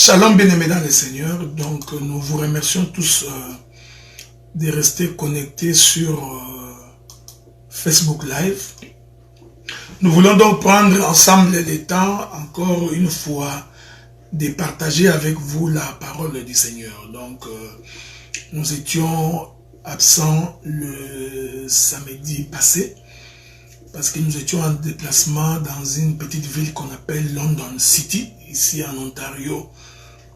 Shalom bien-aimés dans le Seigneur. Donc nous vous remercions tous de rester connectés sur Facebook Live. Nous voulons donc prendre ensemble le temps, encore une fois, de partager avec vous la parole du Seigneur. Donc nous étions absents le samedi passé, parce que nous étions en déplacement dans une petite ville qu'on appelle London City, ici en Ontario,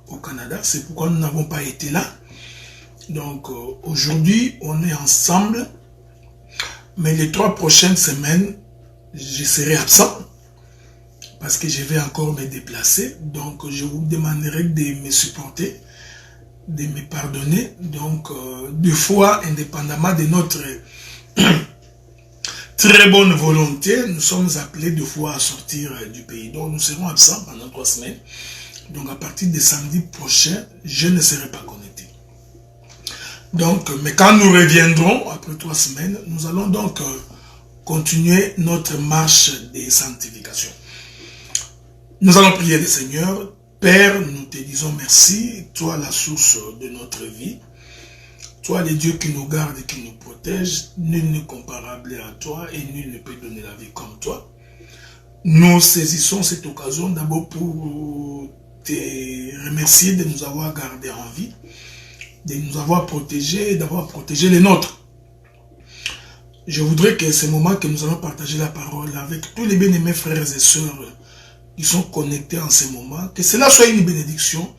au Canada. C'est pourquoi nous n'avons pas été là. Donc aujourd'hui, on est ensemble, mais les 3 prochaines semaines, je serai absent, parce que je vais encore me déplacer. Donc je vous demanderai de me supporter, de me pardonner. Donc deux fois, indépendamment de notre très bonne volonté, nous sommes appelés 2 fois à sortir du pays. Donc nous serons absents pendant 3 semaines. Donc à partir de samedi prochain, je ne serai pas connecté. Donc, mais quand nous reviendrons, après 3 semaines, nous allons donc continuer notre marche de sanctification. Nous allons prier le Seigneur. Père, nous te disons merci, toi la source de notre vie. Toi, le Dieu qui nous garde et qui nous protège, nul n'est comparable à toi et nul ne peut donner la vie comme toi. Nous saisissons cette occasion d'abord pour te remercier de nous avoir gardés en vie, de nous avoir protégés et d'avoir protégé les nôtres. Je voudrais que ce moment que nous allons partager la parole avec tous les bien-aimés frères et sœurs qui sont connectés en ce moment, que cela soit une bénédiction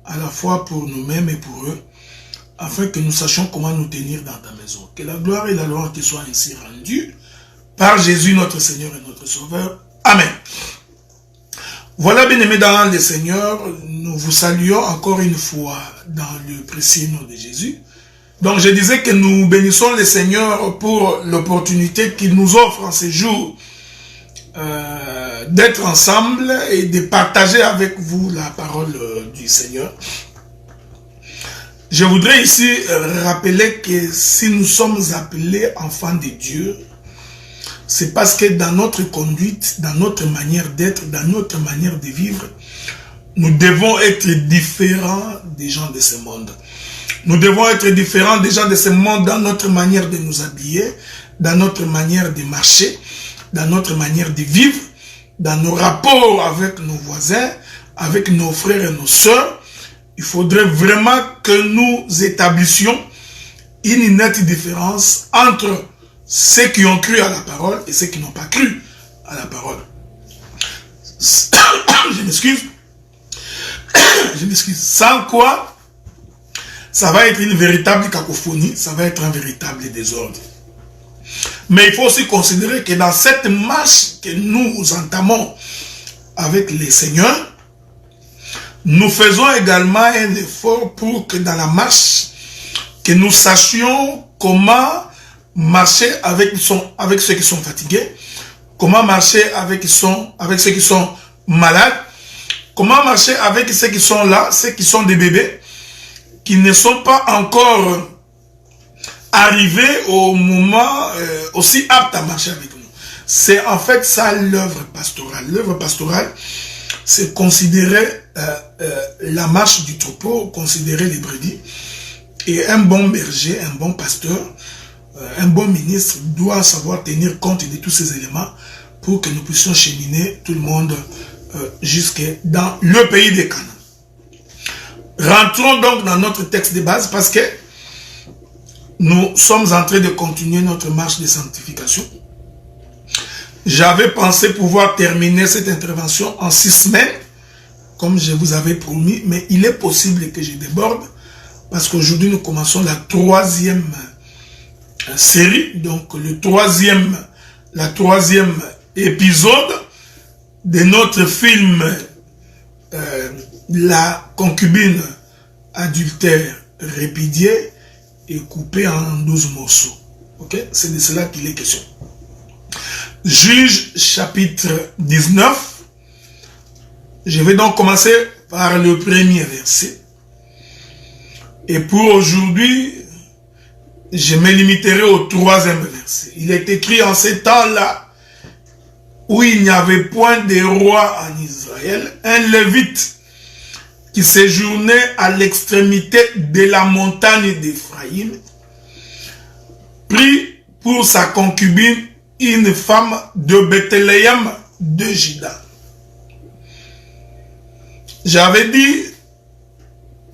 à la fois pour nous-mêmes et pour eux, afin que nous sachions comment nous tenir dans ta maison. Que la gloire et la louange te soient ainsi rendues par Jésus notre Seigneur et notre Sauveur. Amen. Voilà, bien-aimés dans le Seigneur, nous vous saluons encore une fois dans le précieux nom de Jésus. Donc je disais que nous bénissons le Seigneur pour l'opportunité qu'il nous offre en ces jours d'être ensemble et de partager avec vous la parole du Seigneur. Je voudrais ici rappeler que si nous sommes appelés enfants de Dieu, c'est parce que dans notre conduite, dans notre manière d'être, dans notre manière de vivre, nous devons être différents des gens de ce monde. Nous devons être différents des gens de ce monde dans notre manière de nous habiller, dans notre manière de marcher, dans notre manière de vivre, dans nos rapports avec nos voisins, avec nos frères et nos sœurs. Il faudrait vraiment que nous établissions une nette différence entre ceux qui ont cru à la parole et ceux qui n'ont pas cru à la parole. Je m'excuse. Je m'excuse. Sans quoi, ça va être une véritable cacophonie, ça va être un véritable désordre. Mais il faut aussi considérer que dans cette marche que nous entamons avec les seigneurs, nous faisons également un effort pour que dans la marche, que nous sachions comment marcher avec ceux qui sont fatigués, comment marcher avec ceux qui sont malades, comment marcher avec ceux qui sont là, ceux qui sont des bébés, qui ne sont pas encore arrivés au moment aussi apte à marcher avec nous. C'est en fait ça l'œuvre pastorale. L'œuvre pastorale, c'est considérer la marche du troupeau, considérer les brebis. Et un bon berger, un bon pasteur, un bon ministre doit savoir tenir compte de tous ces éléments pour que nous puissions cheminer tout le monde jusque dans le pays des Canaan. Rentrons donc dans notre texte de base parce que nous sommes en train de continuer notre marche de sanctification. J'avais pensé pouvoir terminer cette intervention en 6 semaines, comme je vous avais promis, mais il est possible que je déborde, parce qu'aujourd'hui nous commençons la 3e série, donc la troisième épisode de notre film La concubine adultère répudiée et coupée en 12 morceaux. Ok, c'est de cela qu'il est question. Juge chapitre 19. Je vais donc commencer par le premier verset. Et pour aujourd'hui, je me limiterai au 3e verset. Il est écrit en ces temps-là, où il n'y avait point de roi en Israël, un lévite qui séjournait à l'extrémité de la montagne d'Éphraïm, prit pour sa concubine une femme de Bethléem de Juda. J'avais dit,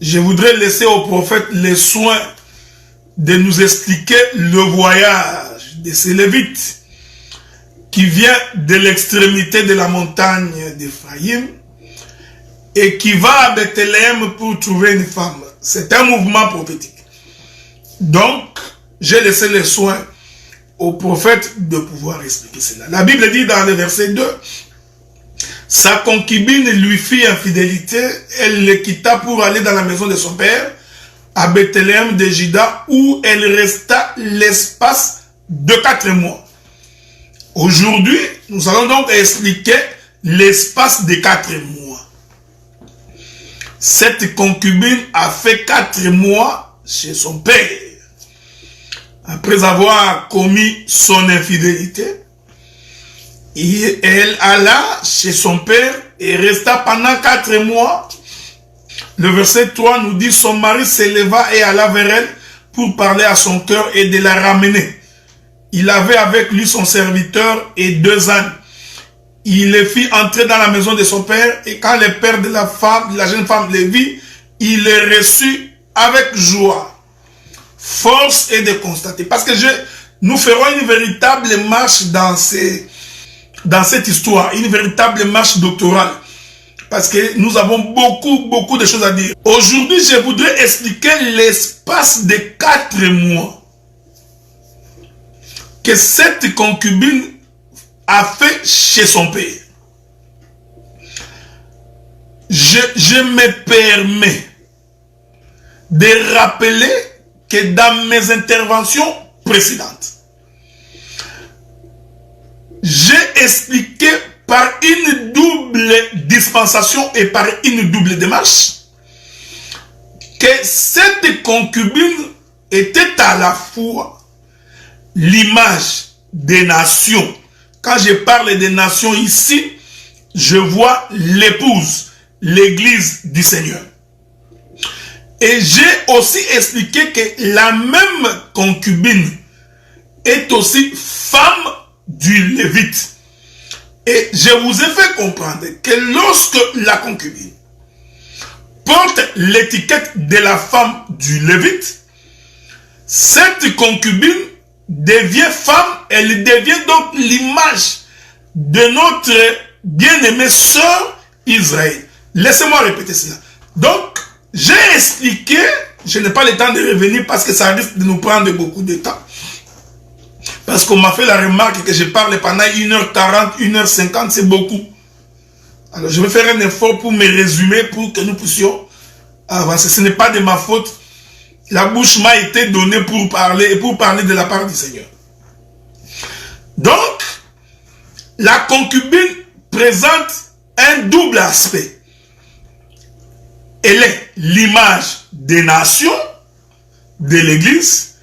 je voudrais laisser au prophète les soins de nous expliquer le voyage de ces Lévites qui vient de l'extrémité de la montagne d'Éphraïm et qui va à Bethléem pour trouver une femme. C'est un mouvement prophétique. Donc, j'ai laissé les soins au prophète de pouvoir expliquer cela. La Bible dit dans le verset 2, sa concubine lui fit infidélité, elle le quitta pour aller dans la maison de son père, à Bethléem de Juda, où elle resta l'espace de 4 mois. Aujourd'hui, nous allons donc expliquer l'espace de 4 mois. Cette concubine a fait 4 mois chez son père. Après avoir commis son infidélité, et elle alla chez son père et resta pendant 4 mois. Le verset 3 nous dit, son mari s'éleva et alla vers elle pour parler à son cœur et de la ramener. Il avait avec lui son serviteur et 2 ânes. Il les fit entrer dans la maison de son père et quand le père de la jeune femme les vit, il les reçut avec joie. Force est de constater. Parce que nous ferons une véritable marche dans cette histoire, une véritable marche doctorale. Parce que nous avons beaucoup de choses à dire. Aujourd'hui, je voudrais expliquer l'espace de 4 mois que cette concubine a fait chez son père. Je me permets de rappeler que dans mes interventions précédentes, j'ai expliqué par une double dispensation et par une double démarche que cette concubine était à la fois l'image des nations. Quand je parle des nations ici, je vois l'épouse, l'église du Seigneur. Et j'ai aussi expliqué que la même concubine est aussi femme du Lévite. Et je vous ai fait comprendre que lorsque la concubine porte l'étiquette de la femme du Lévite, cette concubine devient femme, elle devient donc l'image de notre bien-aimée sœur Israël. Laissez-moi répéter cela. Donc, j'ai expliqué, je n'ai pas le temps de revenir parce que ça risque de nous prendre beaucoup de temps. Parce qu'on m'a fait la remarque que je parle pendant 1h40, 1h50, c'est beaucoup. Alors je vais faire un effort pour me résumer pour que nous puissions avancer. Ce n'est pas de ma faute. La bouche m'a été donnée pour parler et pour parler de la part du Seigneur. Donc, la concubine présente un double aspect. Elle est l'image des nations, de l'Église.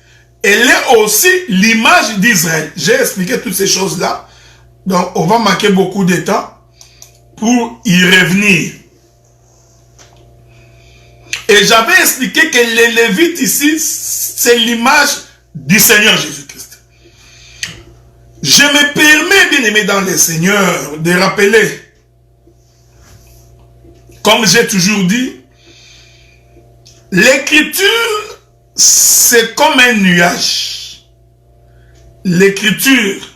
Elle est aussi l'image d'Israël. J'ai expliqué toutes ces choses-là. Donc, on va manquer beaucoup de temps pour y revenir. Et j'avais expliqué que les Lévites ici, c'est l'image du Seigneur Jésus-Christ. Je me permets, bien aimé dans le Seigneur, de rappeler, comme j'ai toujours dit, l'écriture, c'est comme un nuage. L'écriture,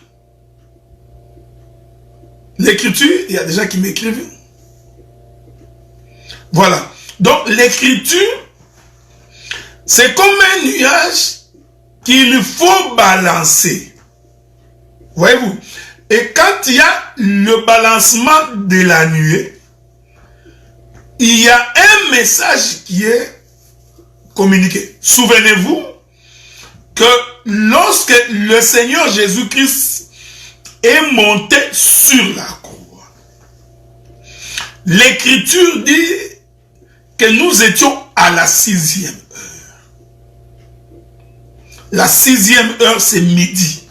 il y a des gens qui m'écrivent. Voilà. Donc, l'écriture, c'est comme un nuage qu'il faut balancer. Voyez-vous? Et quand il y a le balancement de la nuée, il y a un message qui est communiqué. Souvenez-vous que lorsque le Seigneur Jésus-Christ est monté sur la croix, l'écriture dit que nous étions à la 6e heure. La 6e heure, c'est midi.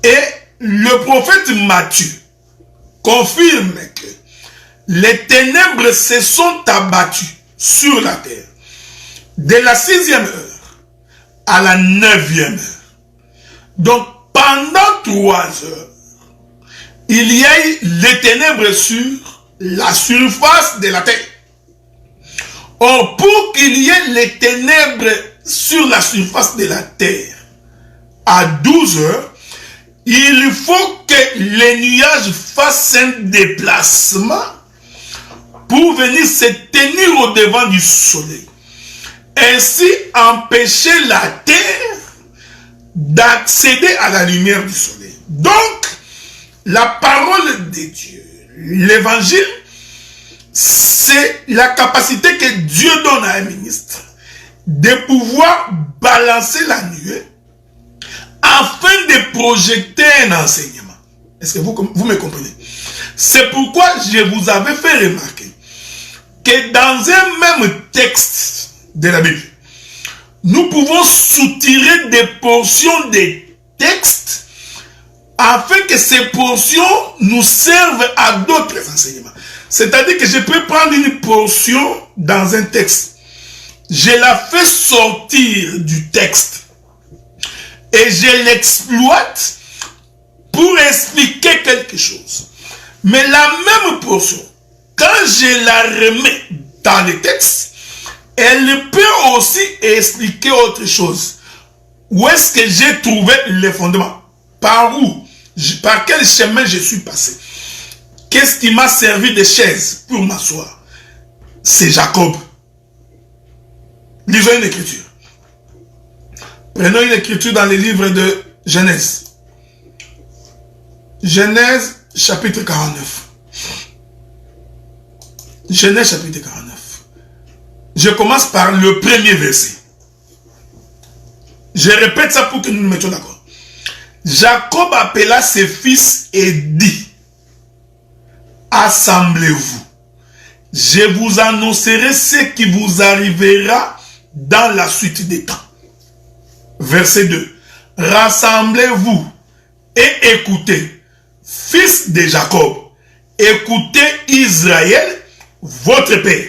Et le prophète Matthieu confirme que les ténèbres se sont abattues sur la terre. De la 6e heure à la 9e heure. Donc, pendant 3 heures, il y a eu les ténèbres sur la surface de la terre. Or, pour qu'il y ait les ténèbres sur la surface de la terre à 12 heures, il faut que les nuages fassent un déplacement pour venir se tenir au devant du soleil. Ainsi empêcher la terre d'accéder à la lumière du soleil. Donc, la parole de Dieu, l'évangile, c'est la capacité que Dieu donne à un ministre de pouvoir balancer la nuée afin de projeter un enseignement. Est-ce que vous me comprenez? C'est pourquoi je vous avais fait remarquer que dans un même texte de la Bible, nous pouvons soutirer des portions des textes afin que ces portions nous servent à d'autres enseignements. C'est-à-dire que je peux prendre une portion dans un texte, je la fais sortir du texte et je l'exploite pour expliquer quelque chose. Mais la même portion, quand je la remets dans le texte, elle peut aussi expliquer autre chose. Où est-ce que j'ai trouvé les fondements? Par où? Par quel chemin je suis passé? Qu'est-ce qui m'a servi de chaise pour m'asseoir? C'est Jacob. Lisons une écriture. Prenons une écriture dans le livre de Genèse. Genèse chapitre 49. Genèse chapitre 49. Je commence par le premier verset. Je répète ça pour que nous nous mettions d'accord. Jacob appela ses fils et dit: assemblez-vous. Je vous annoncerai ce qui vous arrivera dans la suite des temps. Verset 2. Rassemblez-vous et écoutez, fils de Jacob, écoutez Israël, votre père.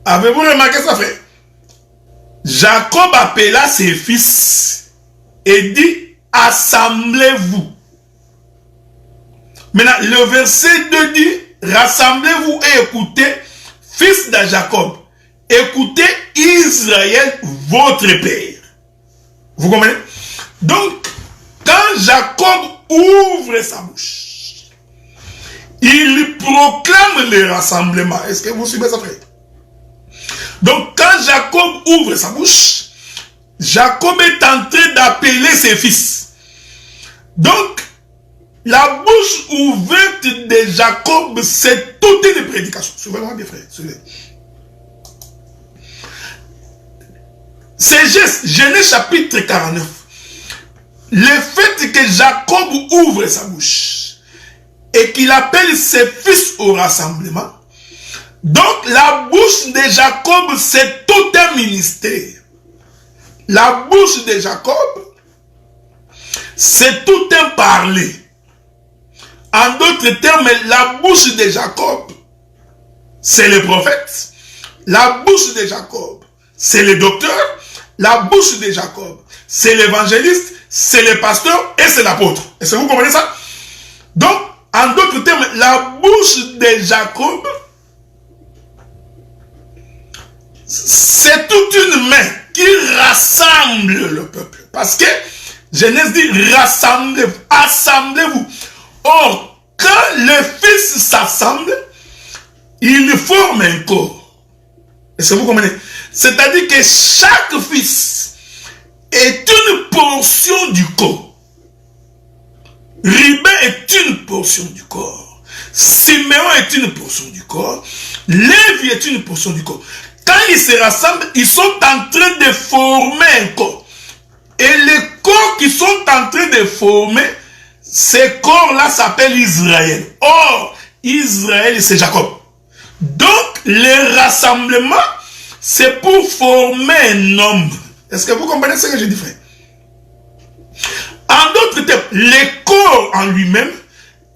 Avez-vous remarqué ça, frère? Jacob appela ses fils et dit: assemblez-vous. Maintenant, le verset 2 dit: rassemblez-vous et écoutez, fils de Jacob, écoutez Israël, votre père. Vous comprenez? Donc, quand Jacob ouvre sa bouche, il proclame le rassemblement. Est-ce que vous suivez ça, frère? Donc, quand Jacob ouvre sa bouche, Jacob est en train d'appeler ses fils. Donc, la bouche ouverte de Jacob, c'est toute une prédication. Suivez-moi bien, frère. Suivez. C'est Genèse chapitre 49. Le fait que Jacob ouvre sa bouche et qu'il appelle ses fils au rassemblement, donc la bouche de Jacob, c'est tout un ministère. La bouche de Jacob, c'est tout un parler. En d'autres termes, la bouche de Jacob, c'est le prophète. La bouche de Jacob, c'est le docteur. La bouche de Jacob, c'est l'évangéliste, c'est le pasteur et c'est l'apôtre. Est-ce que vous comprenez ça? Donc, en d'autres termes, la bouche de Jacob, c'est toute une main qui rassemble le peuple. Parce que Genèse dit: rassemblez-vous, assemblez-vous. Or, quand les fils s'assemblent, ils forment un corps. Est-ce que vous comprenez? C'est-à-dire que chaque fils est une portion du corps. Rubin est une portion du corps. Siméon est une portion du corps. Lévi est une portion du corps. Quand ils se rassemblent, ils sont en train de former un corps. Et les corps qu'ils sont en train de former, ces corps-là s'appellent Israël. Or, Israël, c'est Jacob. Donc, le rassemblement, c'est pour former un homme. Est-ce que vous comprenez ce que je dis, frère? En d'autres termes, le corps en lui-même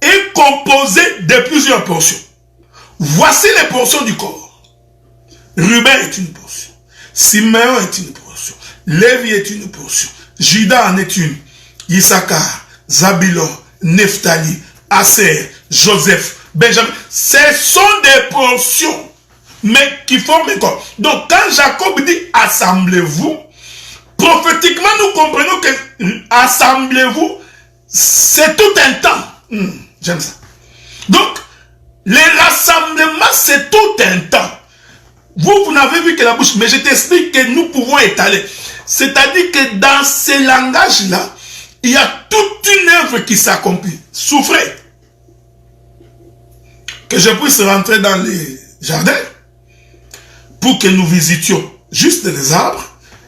est composé de plusieurs portions. Voici les portions du corps. Ruben est une portion. Siméon est une portion. Lévi est une portion. Juda en est une. Issachar, Zabulon, Nephtali, Aser, Joseph, Benjamin. Ce sont des portions, mais qui forment un corps. Donc quand Jacob dit assemblez-vous, prophétiquement nous comprenons que assemblez-vous, c'est tout un temps. J'aime ça. Donc, les rassemblements, c'est tout un temps. Vous n'avez vu que la bouche, mais je t'explique que nous pouvons étaler. C'est-à-dire que dans ces langages-là, il y a toute une œuvre qui s'accomplit. Souffrez. Que je puisse rentrer dans les jardins pour que nous visitions juste les arbres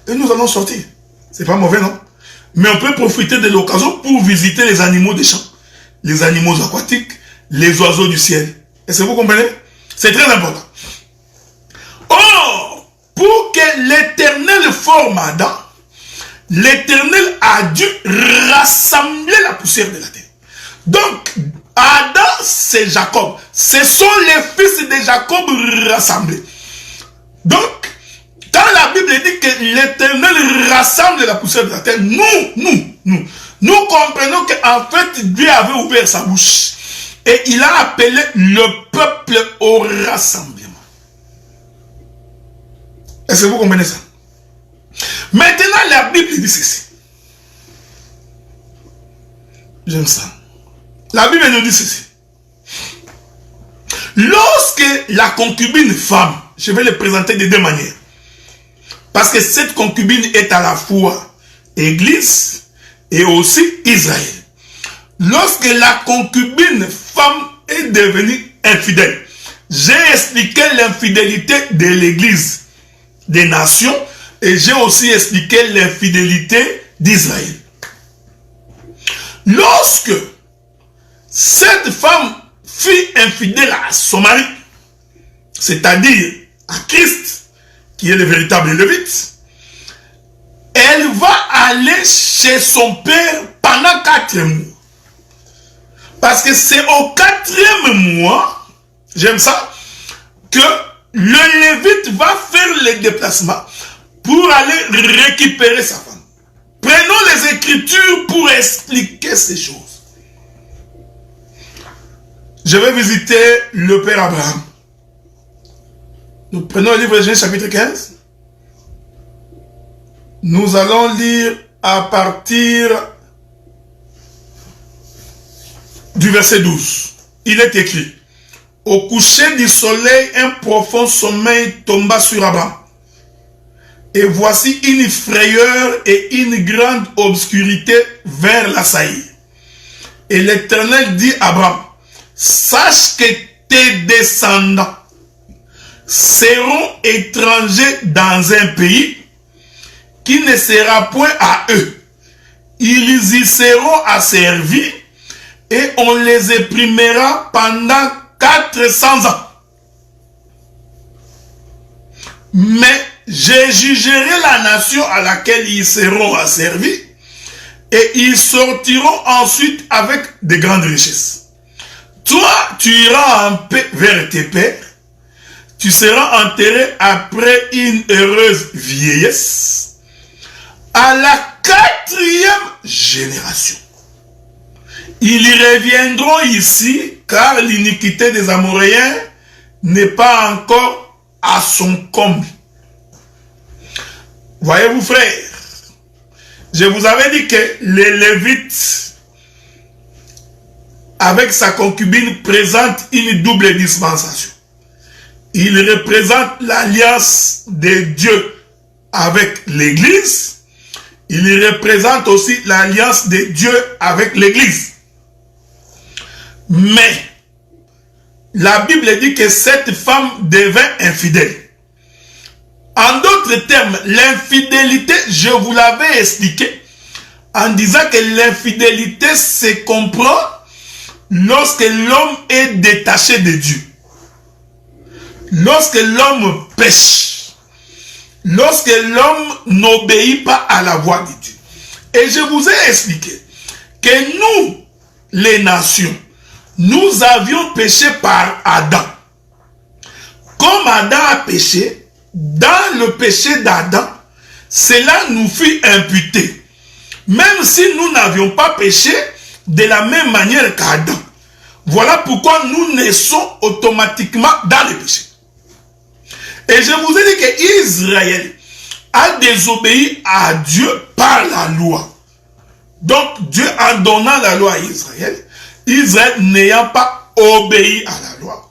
et nous allons sortir. C'est pas mauvais, non? Mais on peut profiter de l'occasion pour visiter les animaux des champs, les animaux aquatiques, les oiseaux du ciel. Est-ce que vous comprenez? C'est très important. Or, pour que l'Éternel forme Adam, l'Éternel a dû rassembler la poussière de la terre. Donc, Adam, c'est Jacob. Ce sont les fils de Jacob rassemblés. Donc, quand la Bible dit que l'Éternel rassemble la poussière de la terre, nous comprenons qu'en fait, Dieu avait ouvert sa bouche. Et il a appelé le peuple au rassemblement. Est-ce que vous comprenez ça? Maintenant, la Bible dit ceci. J'aime ça. La Bible nous dit ceci. Lorsque la concubine femme, je vais le présenter de deux manières. Parce que cette concubine est à la fois Église et aussi Israël. Lorsque la concubine femme est devenue infidèle, j'ai expliqué l'infidélité de l'Église des nations et j'ai aussi expliqué l'infidélité d'Israël. Lorsque cette femme fut infidèle à son mari, c'est-à-dire à Christ, qui est le véritable Lévite, elle va aller chez son père pendant 4 mois. Parce que c'est au 4e mois, j'aime ça, que le Lévite va faire le déplacement pour aller récupérer sa femme. Prenons les Écritures pour expliquer ces choses. Je vais visiter le père Abraham. Nous prenons le livre de Genèse chapitre 15. Nous allons lire à partir du verset 12. Il est écrit: au coucher du soleil, un profond sommeil tomba sur Abraham. Et voici une frayeur et une grande obscurité vers l'assaillir. Et l'Éternel dit à Abraham: sache que tes descendants seront étrangers dans un pays qui ne sera point à eux. Ils y seront asservis et on les opprimera pendant 400 ans. Mais je jugerai la nation à laquelle ils seront asservis et ils sortiront ensuite avec de grandes richesses. Toi, tu iras en paix vers tes pères. Tu seras enterré après une heureuse vieillesse à la 4e génération. Ils y reviendront ici, car l'iniquité des Amoréens n'est pas encore à son comble. Voyez-vous, frères, je vous avais dit que les Lévites, avec sa concubine, présente une double dispensation. Il représente l'alliance de Dieu avec l'Église. Il représente aussi l'alliance de Dieu avec l'Église. Mais la Bible dit que cette femme devint infidèle. En d'autres termes, l'infidélité, je vous l'avais expliqué en disant que l'infidélité se comprend lorsque l'homme est détaché de Dieu. Lorsque l'homme pêche, lorsque l'homme n'obéit pas à la voix de Dieu. Et je vous ai expliqué que nous, les nations, nous avions péché par Adam. comme Adam a péché, dans le péché d'Adam, cela nous fut imputé. Même si nous n'avions pas péché de la même manière qu'Adam. Voilà pourquoi nous naissons automatiquement dans le péché. Et je vous ai dit que Israël a désobéi à Dieu par la loi. Donc Dieu en donnant la loi à Israël, Israël n'ayant pas obéi à la loi.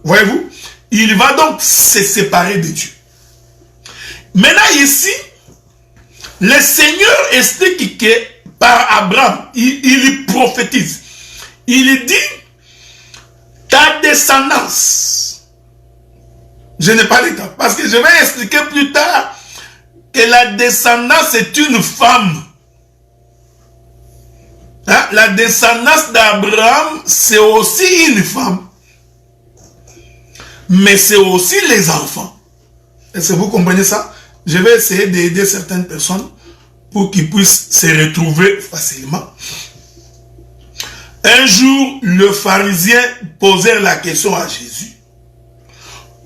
Voyez-vous, il va donc se séparer de Dieu. Maintenant ici, le Seigneur explique que par Abraham, il prophétise. Il dit, ta descendance. Je n'ai pas le temps, parce que je vais expliquer plus tard que la descendance est une femme. Hein? La descendance d'Abraham, c'est aussi une femme. Mais c'est aussi les enfants. Est-ce que vous comprenez ça? Je vais essayer d'aider certaines personnes pour qu'ils puissent se retrouver facilement. Un jour, le pharisien posait la question à Jésus.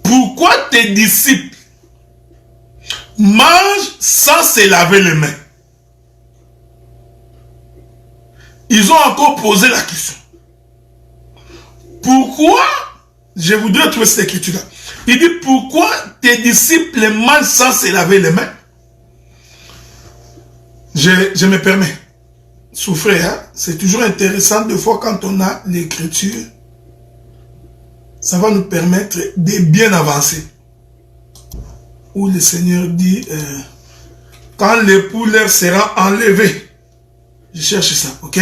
Pourquoi tes disciples mangent sans se laver les mains? Ils ont encore posé la question. Pourquoi, je voudrais trouver cette écriture-là. Il dit, pourquoi tes disciples mangent sans se laver les mains? Je me permets. Souffrez, hein? C'est toujours intéressant de voir quand on a l'écriture. Ça va nous permettre de bien avancer. Où le Seigneur dit, quand l'époux leur sera enlevé. Je cherche ça, ok?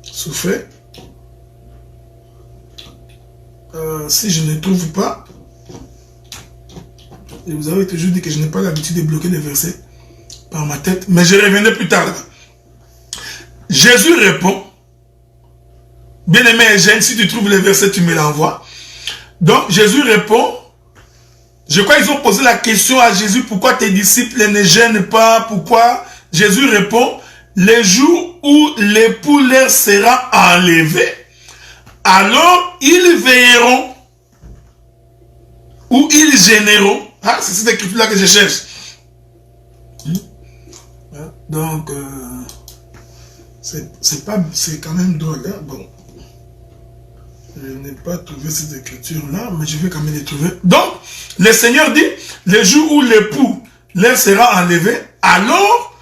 Souffrez. Si je ne trouve pas, et vous avez toujours dit que je n'ai pas l'habitude de bloquer les versets par ma tête, mais je reviendrai plus tard là-bas. Jésus répond, bien-aimé Eugène, si tu trouves les versets, tu me l'envoies. Donc Jésus répond, je crois qu'ils ont posé la question à Jésus, pourquoi tes disciples ne gênent pas, pourquoi? Jésus répond, les jours où l'époux leur sera enlevé, alors ils veilleront, ou ils gêneront. Ah, c'est cette écriture-là que je cherche. Donc, c'est quand même drôle. Hein? Bon, je n'ai pas trouvé cette écriture-là, mais je vais quand même les trouver. Donc, le Seigneur dit, le jour où l'époux leur sera enlevé, alors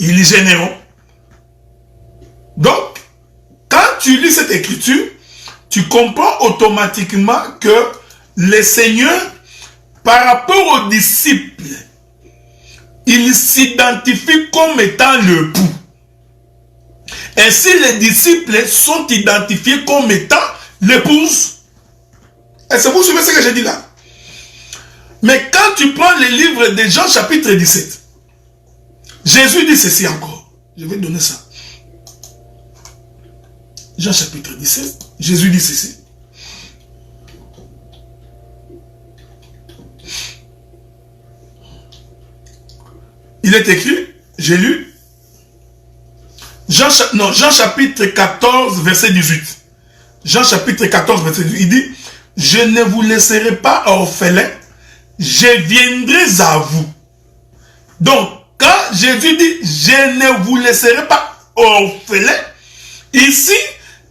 ils gêneront. Donc, quand tu lis cette écriture, tu comprends automatiquement que le Seigneur, par rapport aux disciples, il s'identifie comme étant l'époux. Ainsi, les disciples sont identifiés comme étant l'épouse. Est-ce que vous suivez ce que je dis là? Mais quand tu prends le livre de Jean chapitre 17, Jésus dit ceci encore. Je vais donner ça. Jean chapitre 17, Jésus dit ceci. Il est écrit, j'ai lu, Jean chapitre 14, verset 18. Jean chapitre 14, verset 18, il dit, je ne vous laisserai pas orphelins, je viendrai à vous. Donc, quand Jésus dit, je ne vous laisserai pas orphelins, ici,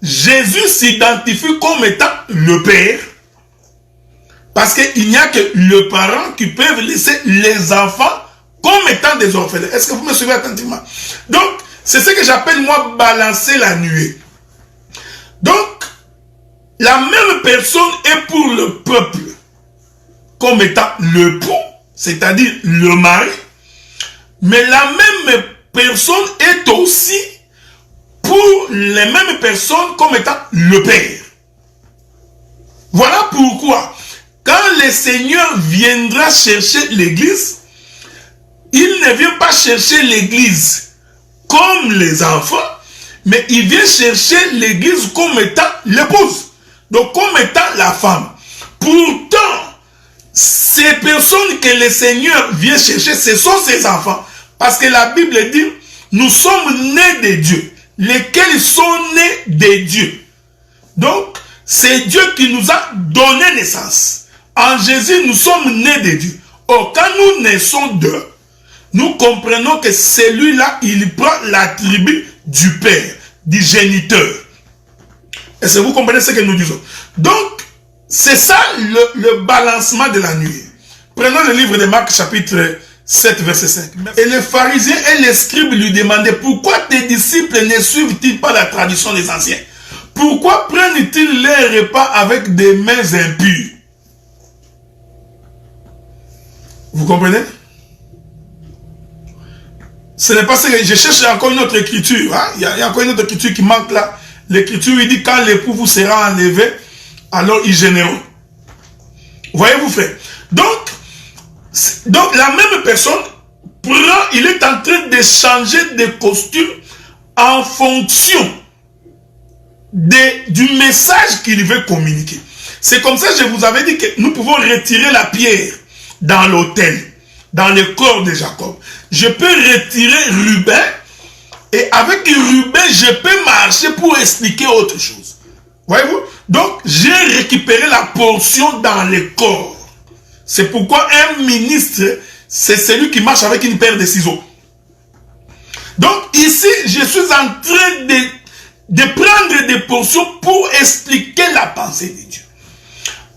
Jésus s'identifie comme étant le Père. Parce qu'il n'y a que le parent qui peut laisser les enfants comme étant des orphelins. Est-ce que vous me suivez attentivement? Donc, c'est ce que j'appelle moi balancer la nuée. Donc, la même personne est pour le peuple comme étant l'époux, c'est-à-dire le mari, mais la même personne est aussi pour les mêmes personnes comme étant le Père. Voilà pourquoi, quand le Seigneur viendra chercher l'église, il ne vient pas chercher l'église comme les enfants, mais il vient chercher l'église comme étant l'épouse, donc comme étant la femme. Pourtant, ces personnes que le Seigneur vient chercher, ce sont ses enfants. Parce que la Bible dit, nous sommes nés de Dieu, lesquels sont nés de Dieu. Donc, c'est Dieu qui nous a donné naissance. En Jésus, nous sommes nés de Dieu. Or, quand nous naissons d'eux, nous comprenons que celui-là, il prend l'attribut du Père, du géniteur. Est-ce que vous comprenez ce que nous disons? Donc, c'est ça le balancement de la nuit. Prenons le livre de Marc, chapitre 7, verset 5. Et les pharisiens et les scribes lui demandaient, pourquoi tes disciples ne suivent-ils pas la tradition des anciens? Pourquoi prennent-ils les repas avec des mains impures? Vous comprenez? Ce n'est pas ce que je cherche encore une autre écriture. Hein? Il y a encore une autre écriture qui manque là. L'écriture, il dit, quand l'époux vous sera enlevé, alors ils gêneront. Voyez-vous, frère? Donc, la même personne prend, il est en train de changer de costume en fonction du message qu'il veut communiquer. C'est comme ça que je vous avais dit que nous pouvons retirer la pierre dans l'autel, dans le corps de Jacob. Je peux retirer Ruben, et avec Ruben, je peux marcher pour expliquer autre chose. Voyez-vous? Donc, j'ai récupéré la portion dans le corps. C'est pourquoi un ministre, c'est celui qui marche avec une paire de ciseaux. Donc, ici, je suis en train de prendre des portions pour expliquer la pensée de Dieu.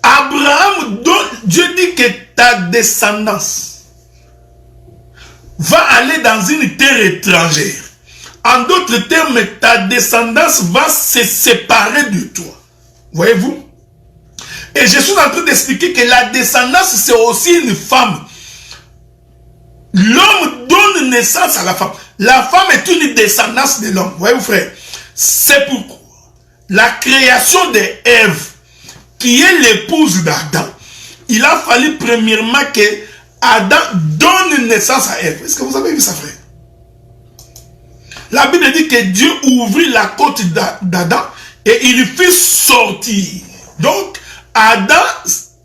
Abraham, Dieu dit que ta descendance va aller dans une terre étrangère. En d'autres termes, ta descendance va se séparer de toi. Voyez-vous? Et je suis en train d'expliquer que la descendance, c'est aussi une femme. L'homme donne naissance à la femme. La femme est une descendance de l'homme. Voyez-vous, frère? C'est pourquoi la création d'Ève, qui est l'épouse d'Adam, il a fallu premièrement que Adam donne naissance à Ève. Est-ce que vous avez vu ça, frère? La Bible dit que Dieu ouvrit la côte d'Adam et il fit sortir. Donc, Adam,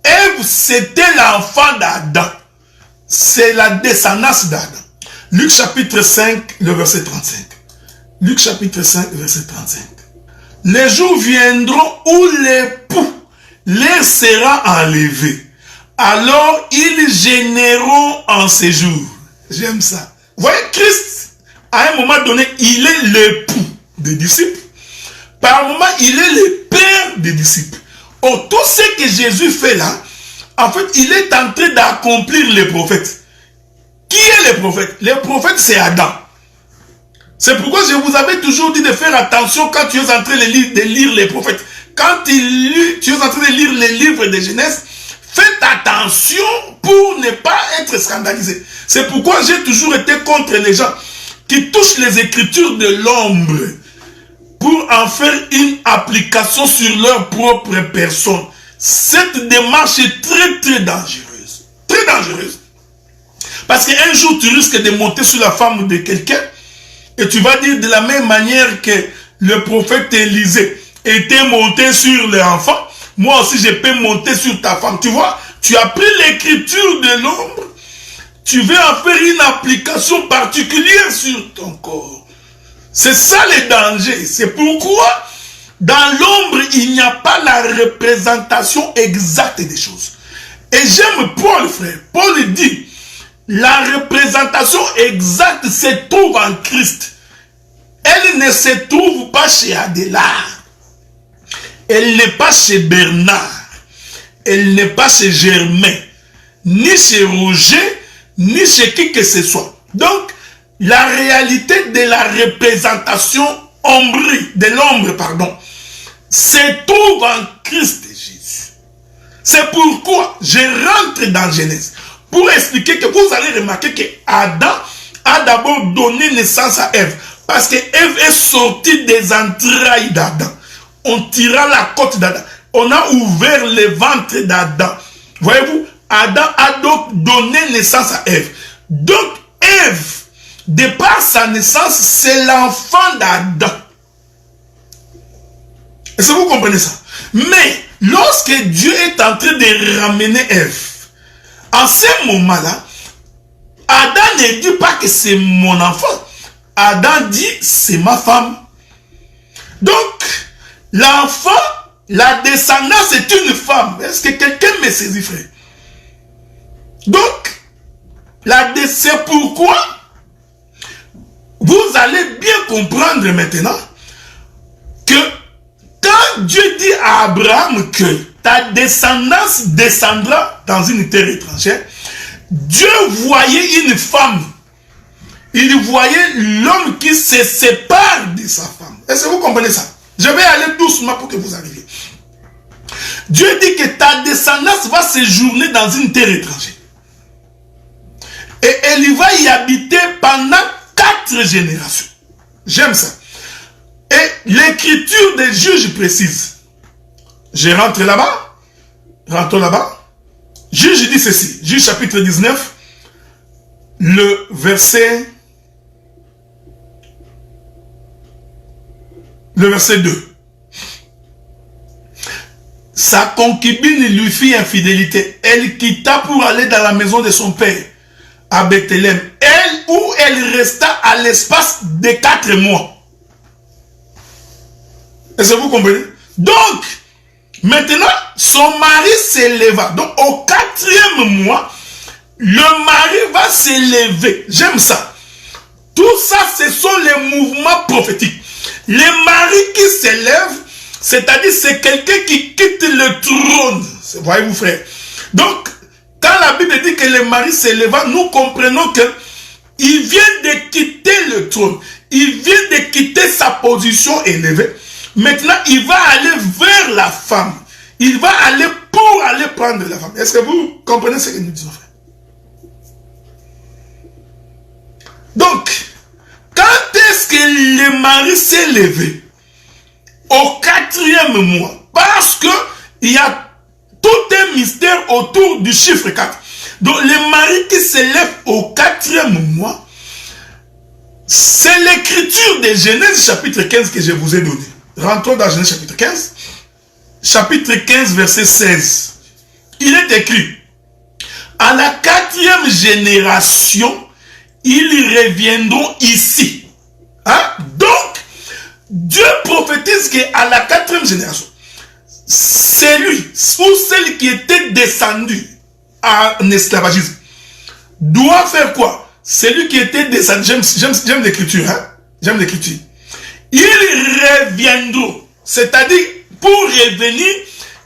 Ève, c'était l'enfant d'Adam. C'est la descendance d'Adam. Luc chapitre 5, le verset 35. Luc chapitre 5, verset 35. Les jours viendront où l'époux les sera enlevé. Alors ils gêneront en ces jours. J'aime ça. Vous voyez, Christ, à un moment donné, il est l'époux des disciples. Par moment, il est le père des disciples. Oh, tout ce que Jésus fait là, en fait, il est en train d'accomplir les prophètes. Qui est le prophète? Le prophète, c'est Adam. C'est pourquoi je vous avais toujours dit de faire attention quand tu es en train de lire les prophètes. Quand tu es en train de lire les livres de Genèse, faites attention pour ne pas être scandalisé. C'est pourquoi j'ai toujours été contre les gens qui touchent les écritures de l'ombre pour en faire une application sur leur propre personne. Cette démarche est très très dangereuse. Très dangereuse. Parce qu'un jour tu risques de monter sur la femme de quelqu'un et tu vas dire de la même manière que le prophète Élisée était monté sur l'enfant, moi aussi je peux monter sur ta femme. Tu vois, tu as pris l'écriture de l'ombre, tu veux en faire une application particulière sur ton corps. C'est ça le danger. C'est pourquoi dans l'ombre il n'y a pas la représentation exacte des choses. Et j'aime Paul, frère. Paul dit, la représentation exacte se trouve en Christ. Elle ne se trouve pas chez Adélard. Elle n'est pas chez Bernard. Elle n'est pas chez Germain. Ni chez Roger, ni chez qui que ce soit. Donc, la réalité de la représentation de l'ombre, se trouve en Christ Jésus. C'est pourquoi je rentre dans Genèse. Pour expliquer que vous allez remarquer que Adam a d'abord donné naissance à Ève. Parce que Ève est sortie des entrailles d'Adam. On tira la côte d'Adam. On a ouvert le ventre d'Adam. Voyez-vous, Adam a donc donné naissance à Ève. Donc Ève, de par sa naissance, c'est l'enfant d'Adam. Est-ce que vous comprenez ça? Mais lorsque Dieu est en train de ramener Ève, en ce moment-là, Adam ne dit pas que c'est mon enfant. Adam dit, c'est ma femme. Donc, l'enfant la descendance est une femme. Est-ce que quelqu'un me saisit, frère? Donc, c'est pourquoi vous allez bien comprendre maintenant que quand Dieu dit à Abraham que ta descendance descendra dans une terre étrangère, Dieu voyait une femme. Il voyait l'homme qui se sépare de sa femme. Est-ce que vous comprenez ça? Je vais aller doucement pour que vous arriviez. Dieu dit que ta descendance va séjourner dans une terre étrangère. Et elle va y habiter pendant 4 générations. J'aime ça. Et l'écriture des juges précise. Je rentre là-bas. Rentrons là-bas. Juge dit ceci. Juge chapitre 19. Le verset 2. Sa concubine lui fit infidélité. Elle quitta pour aller dans la maison de son père, à Bethléem, où elle resta à l'espace de 4 mois. Est-ce que vous comprenez? Donc, maintenant, son mari s'éleva. Donc, au 4e mois, le mari va s'élever. J'aime ça. Tout ça, ce sont les mouvements prophétiques. Les maris qui s'élèvent, c'est-à-dire c'est quelqu'un qui quitte le trône. Voyez-vous, frère. Donc, quand la Bible dit que le mari s'éleva, nous comprenons qu'il vient de quitter le trône. Il vient de quitter sa position élevée. Maintenant, il va aller vers la femme. Il va aller pour aller prendre la femme. Est-ce que vous comprenez ce que nous disons, frère? Donc, quand est-ce que le mari s'est levé? Au 4e mois. Parce que il y a tout un mystère autour du chiffre 4. Donc, le mari qui se lève au 4e mois, c'est l'écriture de Genèse chapitre 15 que je vous ai donné. Rentrons dans Genèse chapitre 15. Chapitre 15, verset 16. Il est écrit, à la 4e génération, ils reviendront ici. Hein? Donc, Dieu prophétise qu'à la 4e génération, celui ou celle qui était descendu en esclavagisme doit faire quoi? Celui qui était descendu, j'aime l'écriture, hein? J'aime l'écriture. Ils reviendront. C'est-à-dire, pour revenir,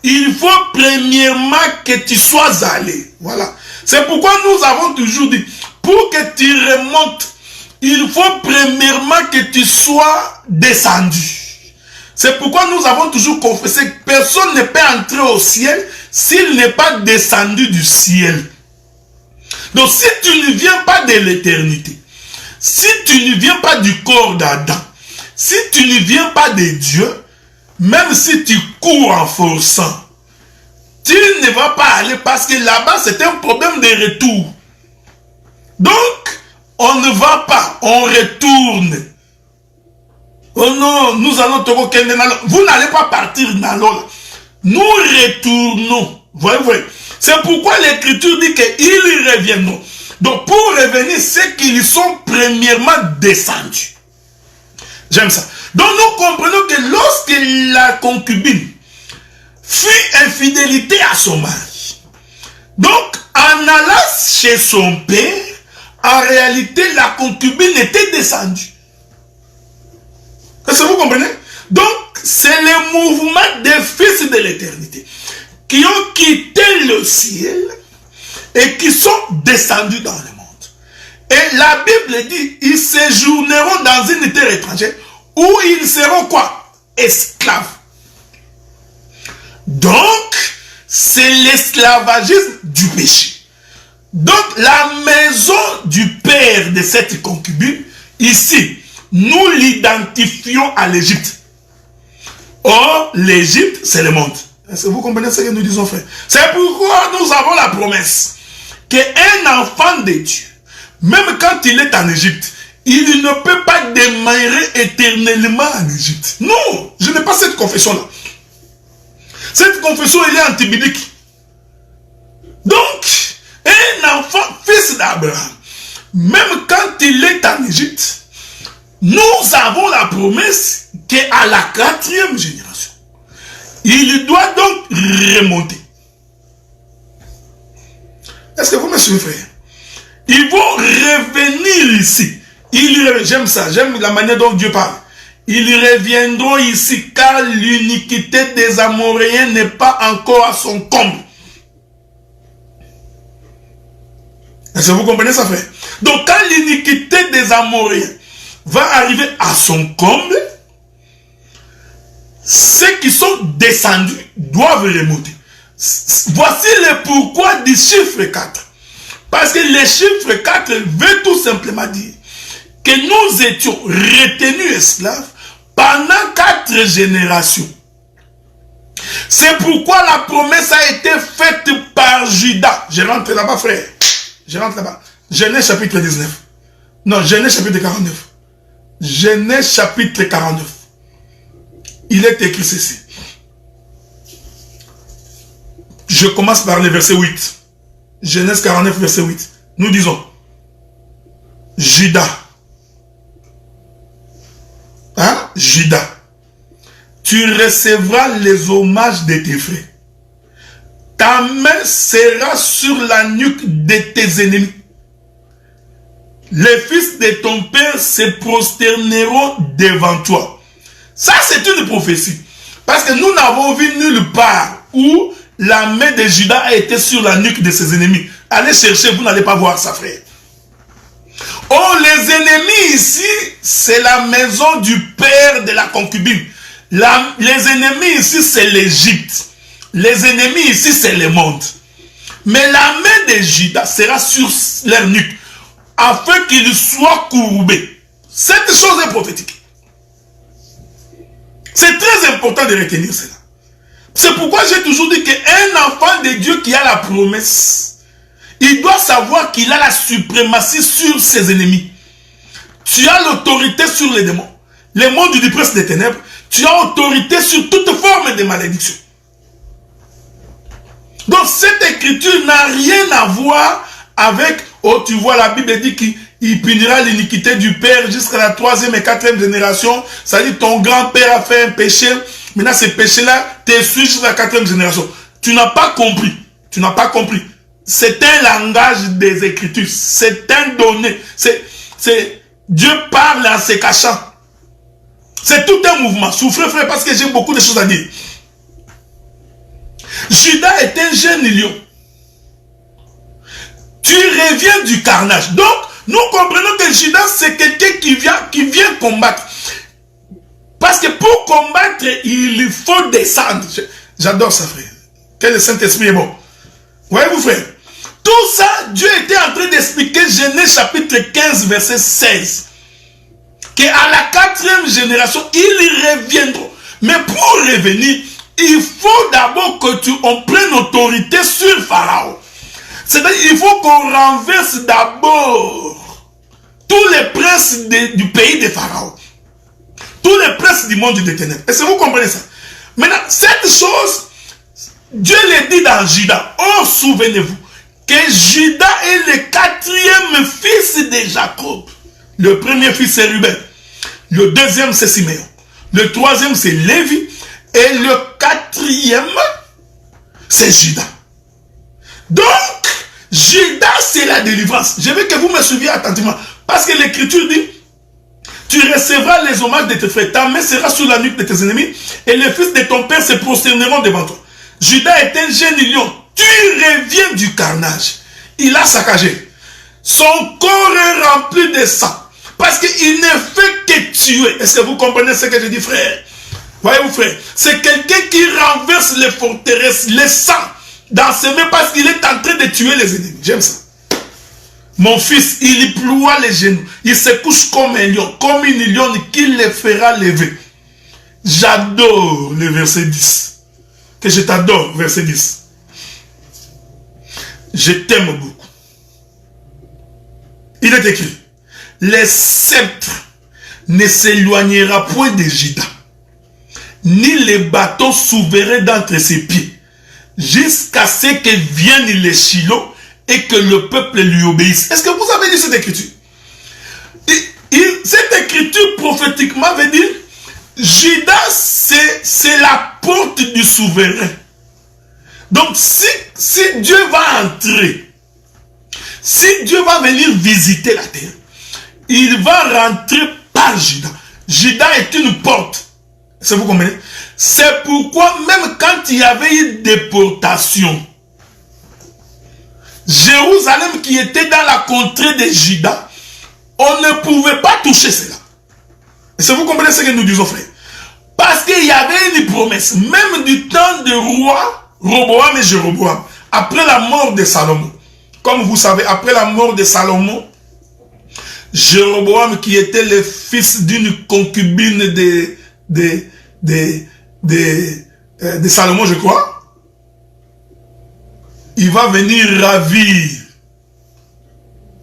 il faut premièrement que tu sois allé. Voilà. C'est pourquoi nous avons toujours dit, pour que tu remontes, il faut premièrement que tu sois descendu. C'est pourquoi nous avons toujours confessé que personne ne peut entrer au ciel s'il n'est pas descendu du ciel. Donc si tu ne viens pas de l'éternité, si tu ne viens pas du corps d'Adam, si tu ne viens pas de Dieu, même si tu cours en forçant, tu ne vas pas aller parce que là-bas c'est un problème de retour. Donc, on ne va pas, on retourne. Oh non, nous allons te reconnaître. Vous n'allez pas partir dans l'eau. Nous retournons. Voyez. C'est pourquoi l'écriture dit qu'ils reviendront. Donc, pour revenir, c'est qu'ils sont premièrement descendus. J'aime ça. Donc, nous comprenons que lorsque la concubine fit infidélité à son mari, donc, en allant chez son père, en réalité, la concubine était descendue. Est-ce que vous comprenez? Donc, c'est le mouvement des fils de l'éternité qui ont quitté le ciel et qui sont descendus dans le monde. Et la Bible dit, ils séjourneront dans une terre étrangère où ils seront quoi? Esclaves. Donc, c'est l'esclavagisme du péché. Donc, la maison du père de cette concubine, ici, nous l'identifions à l'Égypte. Or, l'Égypte, c'est le monde. Est-ce que vous comprenez ce que nous disons, frère? C'est pourquoi nous avons la promesse qu'un enfant de Dieu, même quand il est en Égypte, il ne peut pas demeurer éternellement en Égypte. Non, je n'ai pas cette confession-là. Cette confession, elle est antibiblique. Donc, un enfant, fils d'Abraham, même quand il est en Égypte, nous avons la promesse qu'à la 4e génération, Il doit donc remonter. Est-ce que vous me suivez, frère? Ils vont revenir ici. J'aime ça, j'aime la manière dont Dieu parle. Ils reviendront ici car l'iniquité des Amoréens n'est pas encore à son comble. Est-ce que vous comprenez ça, frère? Donc quand l'iniquité des Amoréens va arriver à son comble, ceux qui sont descendus doivent remonter. Voici le pourquoi du chiffre 4. Parce que le chiffre 4 veut tout simplement dire que nous étions retenus esclaves pendant 4 générations. C'est pourquoi la promesse a été faite par Judas. Je rentre là-bas, frère. Je rentre là-bas. Genèse chapitre 19. Non, Genèse chapitre 49. Genèse chapitre 49. Il est écrit ceci. Je commence par le verset 8. Genèse 49, verset 8. Nous disons, Judas. Hein? Judas. Tu recevras les hommages de tes frères. Ta main sera sur la nuque de tes ennemis. Les fils de ton père se prosterneront devant toi. Ça, c'est une prophétie. Parce que nous n'avons vu nulle part où la main de Judas a été sur la nuque de ses ennemis. Allez chercher, vous n'allez pas voir ça, frère. Oh, les ennemis ici, c'est la maison du père de la concubine. Les ennemis ici, c'est l'Égypte. Les ennemis ici, c'est le monde. Mais la main de Judas sera sur leur nuque, afin qu'ils soient courbés. Cette chose est prophétique. C'est très important de retenir cela. C'est pourquoi j'ai toujours dit qu'un enfant de Dieu qui a la promesse, il doit savoir qu'il a la suprématie sur ses ennemis. Tu as l'autorité sur les démons. Le monde du prince des ténèbres, tu as autorité sur toute forme de malédiction. Donc cette écriture n'a rien à voir avec, oh tu vois la Bible dit qu'il punira l'iniquité du père jusqu'à la 3e et 4e génération. Ça dit ton grand-père a fait un péché. Maintenant ce péché-là te suit jusqu'à la 4e génération. Tu n'as pas compris. Tu n'as pas compris. C'est un langage des Écritures. C'est un donné. Dieu parle en se cachant. C'est tout un mouvement. Souffrez, frère, parce que j'ai beaucoup de choses à dire. Judas est un jeune lion. Tu reviens du carnage. Donc, nous comprenons que Judas, c'est quelqu'un qui vient combattre. Parce que pour combattre, il faut descendre. J'adore ça, frère. Que le Saint-Esprit est bon. Voyez-vous, frère? Tout ça, Dieu était en train d'expliquer Genèse chapitre 15, verset 16. Qu'à la 4e génération, ils reviendront. Mais pour revenir, il faut d'abord que on prenne autorité sur Pharaon. C'est-à-dire qu'il faut qu'on renverse d'abord tous les princes du pays de Pharaon. Tous les princes du monde des ténèbres. Est-ce que vous comprenez ça? Maintenant, cette chose, Dieu le dit dans Judas. Oh, souvenez-vous que Judas est le 4e fils de Jacob. Le premier fils c'est Ruben. Le deuxième c'est Siméon. Le 3e c'est Lévi. Et le 4e c'est Judas. Donc, Judas c'est la délivrance. Je veux que vous me suiviez attentivement. Parce que l'écriture dit, tu recevras les hommages de tes frères. Ta main sera sur la nuque de tes ennemis. Et les fils de ton père se prosterneront devant toi. Judas est un jeune lion. Tu reviens du carnage. Il a saccagé. Son corps est rempli de sang. Parce qu'il ne fait que tuer. Est-ce que vous comprenez ce que je dis, frère? Voyez-vous, frère? C'est quelqu'un qui renverse les forteresses, le sang, dans ses mains parce qu'il est en train de tuer les ennemis. J'aime ça. Mon fils, il ploie les genoux. Il se couche comme un lion, comme une lionne qui le fera lever. J'adore le verset 10. Que je t'adore, verset 10. Je t'aime beaucoup. Il est écrit, le sceptre ne s'éloignera point de Judas, ni les bâtons souverains d'entre ses pieds, jusqu'à ce que vienne le Shiloh et que le peuple lui obéisse. Est-ce que vous avez lu cette écriture? Cette écriture prophétiquement veut dire, Judas c'est la porte du souverain. Donc, si Dieu va entrer, si Dieu va venir visiter la terre, il va rentrer par Juda. Juda est une porte. Est-ce que vous comprenez? C'est pourquoi même quand il y avait une déportation, Jérusalem qui était dans la contrée de Juda, on ne pouvait pas toucher cela. Est-ce que vous comprenez ce que nous disons, frère? Parce qu'il y avait une promesse, même du temps de roi Roboam et Jéroboam, après la mort de Salomon. Comme vous savez, après la mort de Salomon, Jéroboam, qui était le fils d'une concubine de Salomon, je crois, il va venir ravir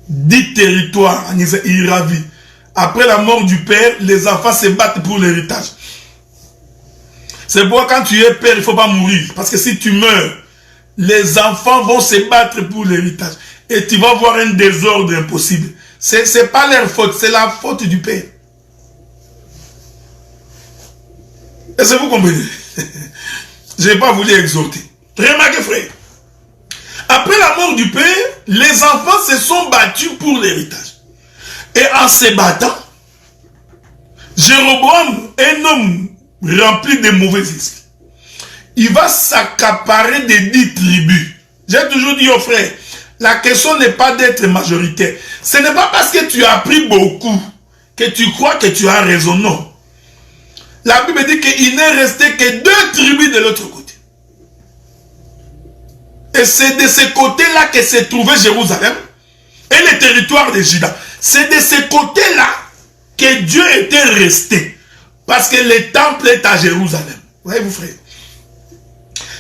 10 territoires. Il ravit. Après la mort du père, les enfants se battent pour l'héritage. C'est pourquoi quand tu es père, il ne faut pas mourir. Parce que si tu meurs, les enfants vont se battre pour l'héritage. Et tu vas voir un désordre impossible. Ce n'est pas leur faute, c'est la faute du père. Est-ce que vous comprenez? Je n'ai pas voulu exhorter. Remarquez, frère. Après la mort du père, les enfants se sont battus pour l'héritage. Et en se battant, Jéroboam, un homme rempli de mauvais esprits, il va s'accaparer des 10 tribus. J'ai toujours dit aux frères, la question n'est pas d'être majoritaire. Ce n'est pas parce que tu as appris beaucoup que tu crois que tu as raison, non. La Bible dit qu'il n'est resté que 2 tribus de l'autre côté. Et c'est de ce côté-là que se trouvait Jérusalem et le territoire de Juda. C'est de ce côté-là que Dieu était resté. Parce que le temple est à Jérusalem. Voyez-vous, frère?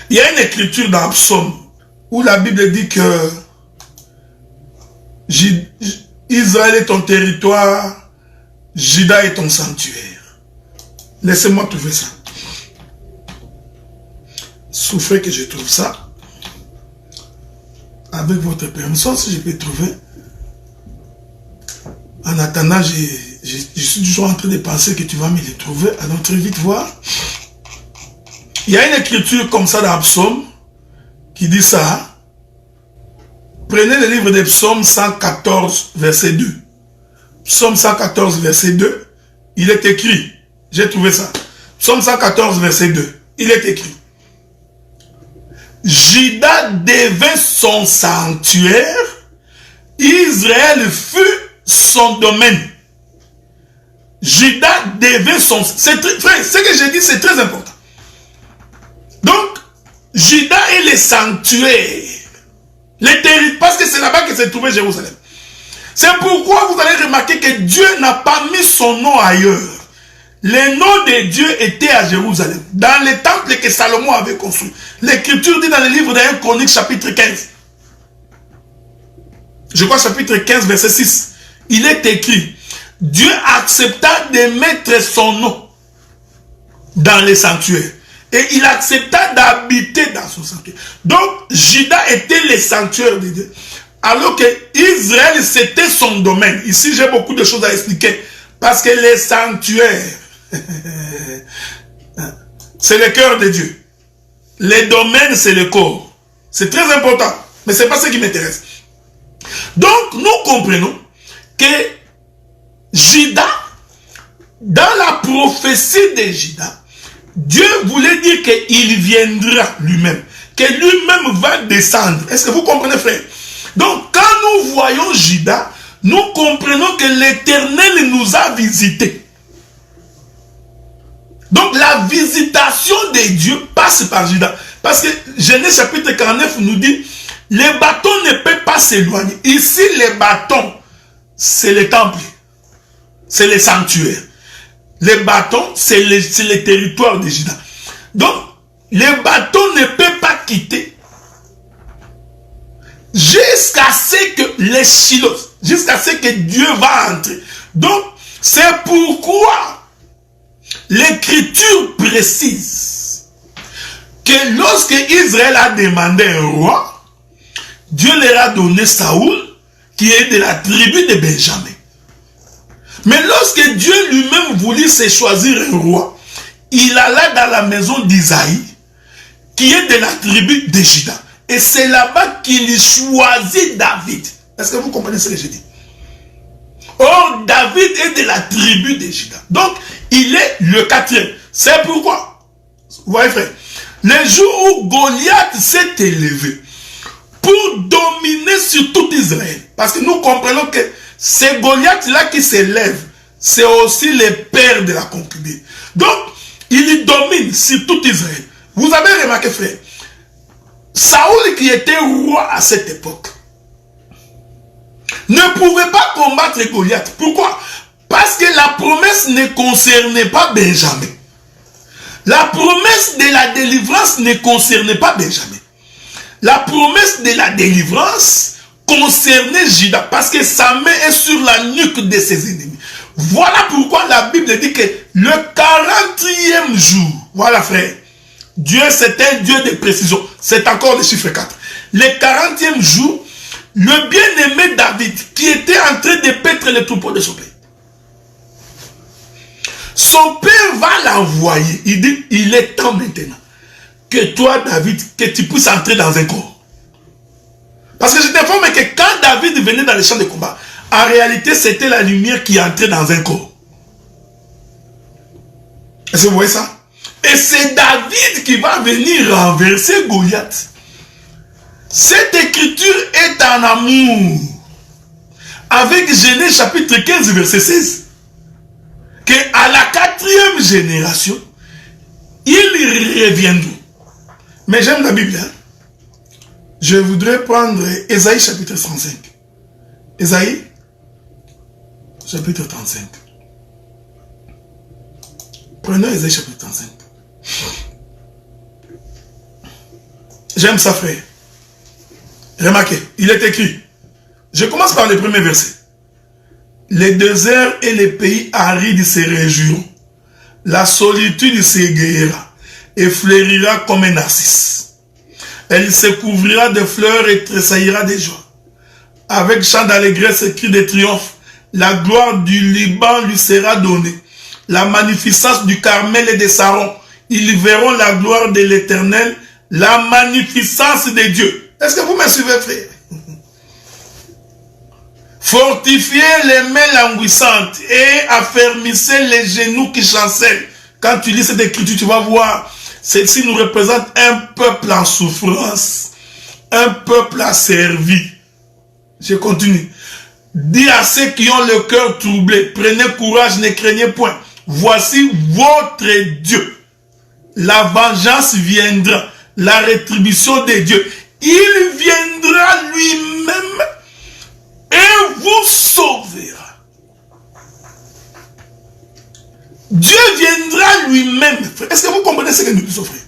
Il y a une écriture dans Psaume où la Bible dit que Israël est ton territoire, Juda est ton sanctuaire. Laissez-moi trouver ça. Souffrez que je trouve ça. Avec votre permission, si je peux trouver. En attendant, je suis toujours en train de penser que tu vas me les trouver. Allons très vite voir. Il y a une écriture comme ça dans Psaume qui dit ça. Prenez le livre de Psaume 114, verset 2. Psaume 114, verset 2. Il est écrit. J'ai trouvé ça. Psaume 114, verset 2. Il est écrit. Juda devint son sanctuaire. Israël fut son domaine. Juda devint son... Frère, ce que j'ai dit, c'est très important. Donc, Juda est le sanctuaire. Parce que c'est là-bas que se trouvait Jérusalem. C'est pourquoi vous allez remarquer que Dieu n'a pas mis son nom ailleurs. Le nom de Dieu était à Jérusalem, dans le temple que Salomon avait construit. L'écriture dit dans le livre de 1 Chronique, chapitre 15. Je crois chapitre 15, verset 6. Il est écrit, Dieu accepta de mettre son nom dans le sanctuaire. Et il accepta d'habiter dans son sanctuaire. Donc, Juda était le sanctuaire de Dieu. Alors que Israël, c'était son domaine. Ici, j'ai beaucoup de choses à expliquer. Parce que les sanctuaires, c'est le cœur de Dieu. Les domaines, c'est le corps. C'est très important. Mais ce n'est pas ce qui m'intéresse. Donc, nous comprenons que Juda, dans la prophétie de Juda, Dieu voulait dire qu'il viendra lui-même. Que lui-même va descendre. Est-ce que vous comprenez, frère? Donc, quand nous voyons Juda, nous comprenons que l'Éternel nous a visités. Donc, la visitation de Dieu passe par Juda. Parce que Genèse chapitre 49 nous dit, les bâtons ne peuvent pas s'éloigner. Ici, les bâtons, c'est le temple. C'est le sanctuaire. Les bâtons, c'est le territoire de Juda. Donc, les bâtons ne peuvent pas quitter jusqu'à ce que les Shiloh, jusqu'à ce que Dieu va entrer. Donc, c'est pourquoi l'écriture précise que lorsque Israël a demandé un roi, Dieu leur a donné Saoul, qui est de la tribu de Benjamin. Mais lorsque Dieu lui-même voulut se choisir un roi, il alla dans la maison d'Isaïe, qui est de la tribu de Juda. Et c'est là-bas qu'il choisit David. Est-ce que vous comprenez ce que je dis? Or, David est de la tribu de Juda. Donc, il est le quatrième. C'est pourquoi, vous voyez frère, le jour où Goliath s'est élevé pour dominer sur tout Israël, parce que nous comprenons que c'est Goliath-là qui s'élève, c'est aussi le père de la concubine. Donc, il domine sur tout Israël. Vous avez remarqué, frère, Saoul qui était roi à cette époque ne pouvait pas combattre Goliath. Pourquoi? Parce que la promesse ne concernait pas Benjamin. La promesse de la délivrance ne concernait pas Benjamin. La promesse de la délivrance concernait Juda, parce que sa main est sur la nuque de ses ennemis. Voilà pourquoi la Bible dit que le 40e jour, voilà frère, Dieu c'est un Dieu de précision, c'est encore le chiffre 4. Le 40e jour, le bien-aimé David, qui était en train de paître les troupeaux de son père, son père va l'envoyer. Il dit, il est temps maintenant que toi, David, que tu puisses entrer dans un corps. Parce que je t'informe que quand David venait dans les champs de combat, en réalité, c'était la lumière qui entrait dans un corps. Est-ce que vous voyez ça? Et c'est David qui va venir renverser Goliath. Cette écriture est en amour avec Genèse chapitre 15, verset 16. Qu'à la 4e génération, ils reviendront. Mais j'aime la Bible. Hein? Je voudrais prendre Ésaïe chapitre 35. Ésaïe chapitre 35. Prenons Ésaïe chapitre 35. J'aime ça, frère. Remarquez, il est écrit. Je commence par le premier verset. Les déserts et les pays arides se réjouiront. La solitude s'égayera et fleurira comme un narcisse. Elle se couvrira de fleurs et tressaillira de joie. Avec chant d'allégresse et cri de triomphe, la gloire du Liban lui sera donnée. La magnificence du Carmel et de Saron. Ils verront la gloire de l'Éternel, la magnificence de Dieu. Est-ce que vous me suivez, frère? Fortifiez les mains languissantes et affermissez les genoux qui chancellent. Quand tu lis cette écriture, tu vas voir, celle-ci nous représente un peuple en souffrance, un peuple asservi. Je continue. Dis à ceux qui ont le cœur troublé, prenez courage, ne craignez point. Voici votre Dieu. La vengeance viendra, la rétribution de Dieu. Il viendra lui-même et vous sauvera. Dieu viendra lui-même. Est-ce que vous comprenez ce que nous disons, frère?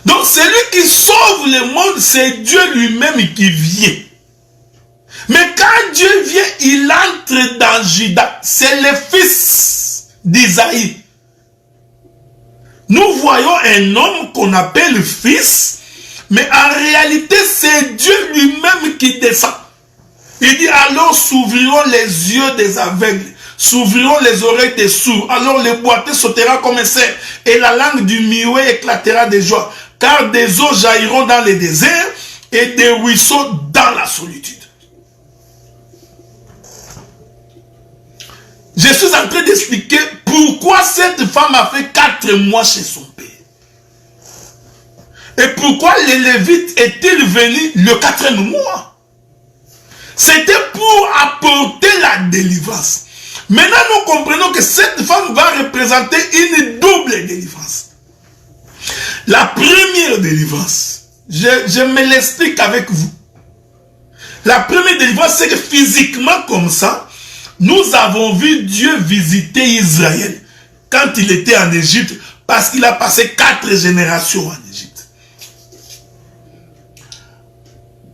Donc, celui qui sauve le monde, c'est Dieu lui-même qui vient. Mais quand Dieu vient, il entre dans Juda. C'est le fils d'Isaïe. Nous voyons un homme qu'on appelle fils, mais en réalité, c'est Dieu lui-même qui descend. Il dit, alors s'ouvriront les yeux des aveugles, s'ouvriront les oreilles des sourds, alors le boiteux sautera comme un cerf, et la langue du muet éclatera de joie, car des eaux jailliront dans les déserts, et des ruisseaux dans la solitude. Je suis en train d'expliquer pourquoi cette femme a fait 4 mois chez son père. Et pourquoi les Lévites est-il venu le 4e mois? C'était pour apporter la délivrance. Maintenant, nous comprenons que cette femme va représenter une double délivrance. La première délivrance, je me l'explique avec vous. La première délivrance, c'est que physiquement comme ça, nous avons vu Dieu visiter Israël quand il était en Égypte, parce qu'il a passé 4 générations en Égypte.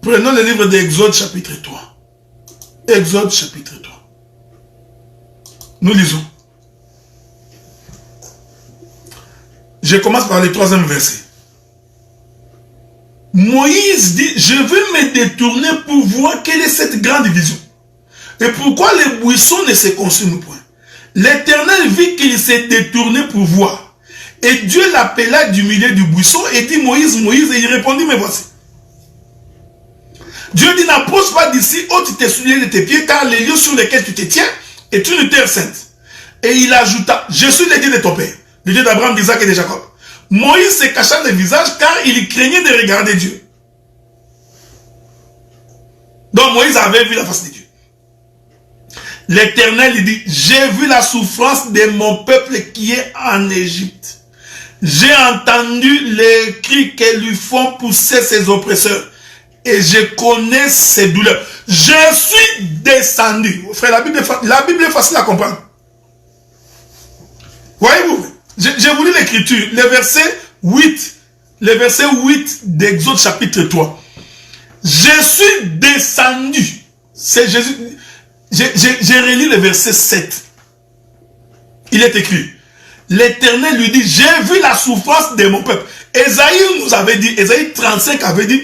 Prenons le livre d'Exode chapitre 3. Exode chapitre 3. Nous lisons. Je commence par le 3e verset. Moïse dit, je veux me détourner pour voir quelle est cette grande vision. Et pourquoi les buissons ne se consument point? L'Éternel vit qu'il s'est détourné pour voir. Et Dieu l'appela du milieu du buisson et dit Moïse, Moïse, et il répondit, mais voici. Dieu dit, n'approche pas d'ici, ôte tes souliers de tes pieds, car les lieux sur lesquels tu te tiens est une terre sainte. Et il ajouta, je suis le Dieu de ton père, le Dieu d'Abraham, d'Isaac et de Jacob. Moïse se cacha le visage car il craignait de regarder Dieu. Donc Moïse avait vu la face de Dieu. L'Éternel lui dit, j'ai vu la souffrance de mon peuple qui est en Égypte. J'ai entendu les cris que lui font pousser ses oppresseurs. Et je connais ses douleurs. Je suis descendu. Frère, la Bible est facile à comprendre. Voyez-vous, je vous lis l'écriture, le verset 8 d'Exode chapitre 3. Je suis descendu. C'est Jésus. J'ai relis le verset 7. Il est écrit. L'Éternel lui dit, j'ai vu la souffrance de mon peuple. Ésaïe nous avait dit, Ésaïe 35 avait dit,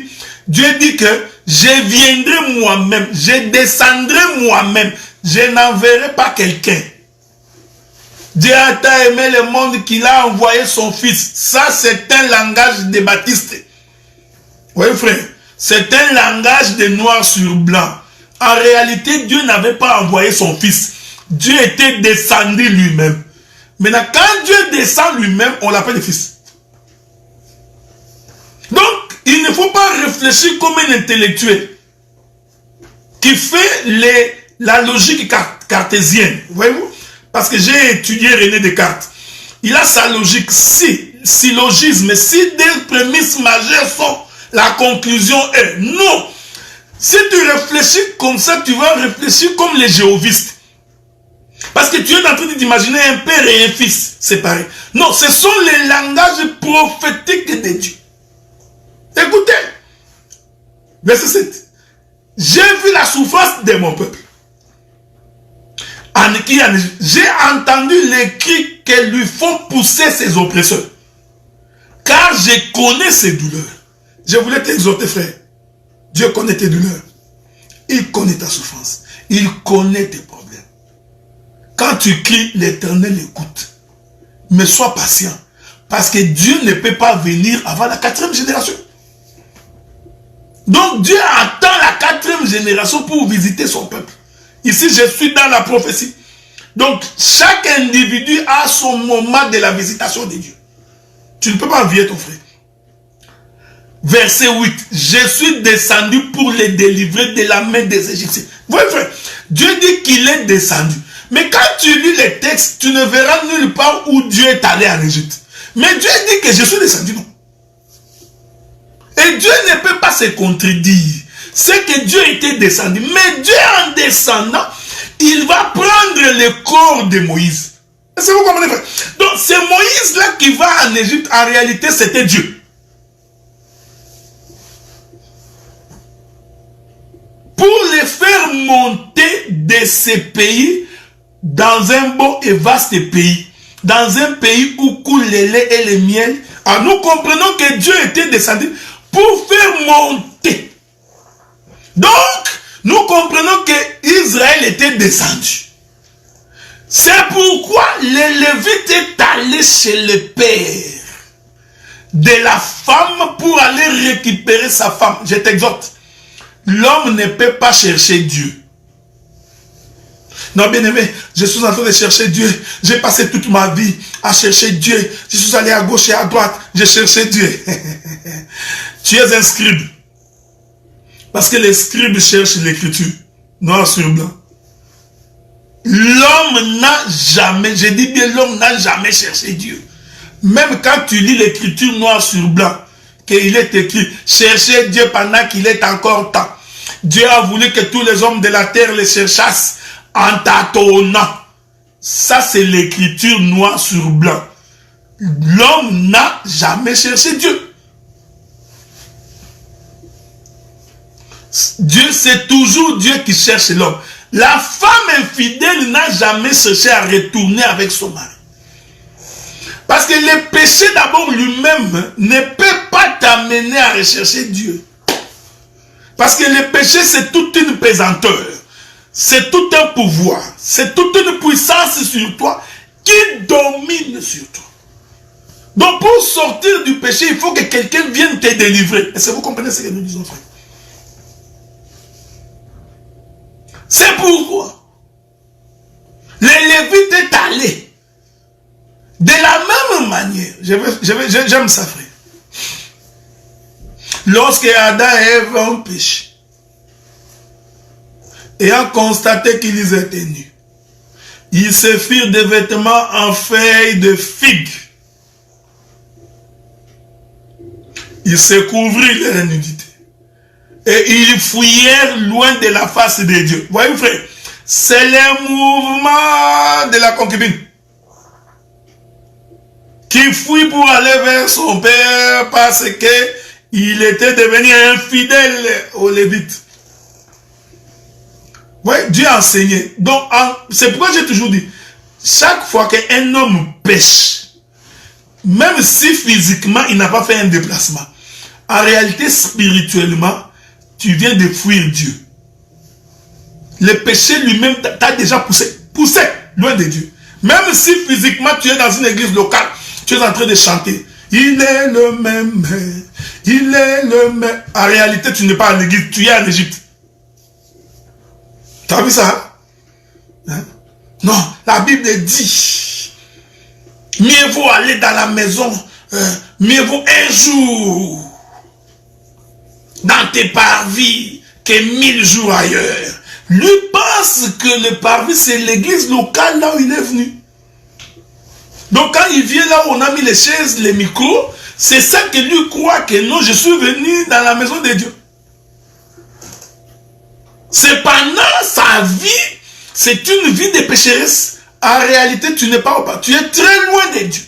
Dieu dit que je viendrai moi-même, je descendrai moi-même, je n'enverrai pas quelqu'un. Dieu a tant aimé le monde qu'il a envoyé son fils. Ça, c'est un langage de Baptiste. Oui, frère, c'est un langage de noir sur blanc. En réalité, Dieu n'avait pas envoyé son fils. Dieu était descendu lui-même. Maintenant, quand Dieu descend lui-même, on l'appelle le fils. Donc, il ne faut pas réfléchir comme un intellectuel qui fait la logique cartésienne. Voyez-vous? Parce que j'ai étudié René Descartes. Il a sa logique. Syllogisme. Si des prémices majeures sont, la conclusion est non. Si tu réfléchis comme ça, tu vas réfléchir comme les jéhovistes. Parce que tu es en train d'imaginer un père et un fils séparés. Non, ce sont les langages prophétiques de Dieu. Écoutez. Verset 7. J'ai vu la souffrance de mon peuple. J'ai entendu les cris que lui font pousser ses oppresseurs. Car je connais ses douleurs. Je voulais t'exhorter, frère. Dieu connaît tes douleurs. Il connaît ta souffrance. Il connaît tes problèmes. Quand tu cries, l'Éternel écoute. Mais sois patient. Parce que Dieu ne peut pas venir avant la 4e génération. Donc Dieu attend la 4e génération pour visiter son peuple. Ici, je suis dans la prophétie. Donc, chaque individu a son moment de la visitation de Dieu. Tu ne peux pas envier ton frère. Verset 8. Je suis descendu pour les délivrer de la main des Égyptiens. Vous voyez, frère, Dieu dit qu'il est descendu. Mais quand tu lis les textes, tu ne verras nulle part où Dieu est allé en Égypte. Mais Dieu dit que je suis descendu, non. Et Dieu ne peut pas se contredire. C'est que Dieu était descendu. Mais Dieu, en descendant, il va prendre le corps de Moïse. Est-ce que vous comprenez, frère? Donc, c'est Moïse-là qui va en Égypte. En réalité, c'était Dieu. Pour les faire monter de ces pays dans un beau et vaste pays. Dans un pays où coule le lait et le miel. Alors, nous comprenons que Dieu était descendu pour faire monter. Donc, nous comprenons que Israël était descendu. C'est pourquoi le Lévite est allé chez le père de la femme pour aller récupérer sa femme. Je t'exhorte. L'homme ne peut pas chercher Dieu. Non, bien aimé, je suis en train de chercher Dieu. J'ai passé toute ma vie à chercher Dieu. Je suis allé à gauche et à droite. J'ai cherché Dieu. Tu es un scribe. Parce que les scribes cherchent l'écriture. Noir sur blanc. L'homme n'a jamais, je dis bien l'homme n'a jamais cherché Dieu. Même quand tu lis l'écriture noir sur blanc, qu'il est écrit, cherchez Dieu pendant qu'il est encore temps. Dieu a voulu que tous les hommes de la terre le cherchassent en tâtonnant. Ça, c'est l'écriture noir sur blanc. L'homme n'a jamais cherché Dieu. Dieu, c'est toujours Dieu qui cherche l'homme. La femme infidèle n'a jamais cherché à retourner avec son mari. Parce que le péché d'abord lui-même ne peut pas t'amener à rechercher Dieu. Parce que le péché, c'est toute une pesanteur. C'est tout un pouvoir. C'est toute une puissance sur toi qui domine sur toi. Donc pour sortir du péché, il faut que quelqu'un vienne te délivrer. Est-ce que vous comprenez ce que nous disons, frère? C'est pourquoi les Lévites est allé de la même manière. J'aime ça, frère. Lorsque Adam et Ève ont péché et ont constaté qu'ils étaient nus, ils se firent des vêtements en feuilles de figue. Ils se couvrirent leur nudité. Et ils fouillèrent loin de la face de Dieu. Voyez, frère, c'est le mouvement de la concubine qui fouille pour aller vers son père parce qu'il était devenu infidèle aux Lévites. Voyez, Dieu a enseigné. Donc, c'est pourquoi j'ai toujours dit, chaque fois qu'un homme pêche, même si physiquement il n'a pas fait un déplacement, en réalité, spirituellement, tu viens de fuir Dieu. Le péché lui-même t'a déjà poussé loin de Dieu. Même si physiquement tu es dans une église locale, tu es en train de chanter. Il est le même, il est le même. En réalité, tu n'es pas en église, tu es en Égypte. Tu as vu ça? Hein? Non, la Bible dit, mieux vaut aller dans la maison, mieux vaut un jour dans tes parvis que 1000 jours ailleurs. Lui pense que le parvis, c'est l'église locale là où il est venu. Donc quand il vient là où on a mis les chaises, les micros, c'est ça que lui croit que non, je suis venu dans la maison de Dieu. Cependant, sa vie, c'est une vie de pécheresse. En réalité, tu n'es pas au pas. Tu es très loin de Dieu.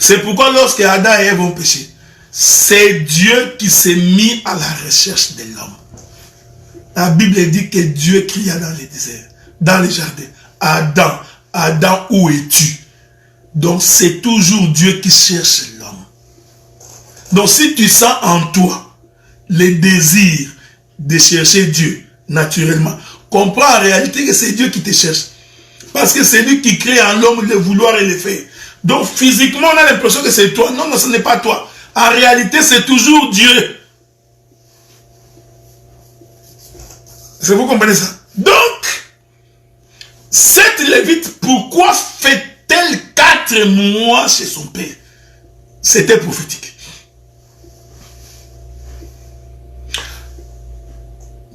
C'est pourquoi lorsque Adam et Ève ont péché, c'est Dieu qui s'est mis à la recherche de l'homme. La Bible dit que Dieu cria dans les déserts, dans les jardins. Adam, Adam, où es-tu? Donc c'est toujours Dieu qui cherche l'homme. Donc si tu sens en toi le désir de chercher Dieu naturellement, comprends en réalité que c'est Dieu qui te cherche. Parce que c'est lui qui crée en l'homme le vouloir et le faire. Donc physiquement on a l'impression que c'est toi. Non, non, ce n'est pas toi. En réalité c'est toujours Dieu. Est-ce que vous comprenez ça? Donc, cette Lévite, pourquoi fait-elle 4 mois chez son père? C'était prophétique.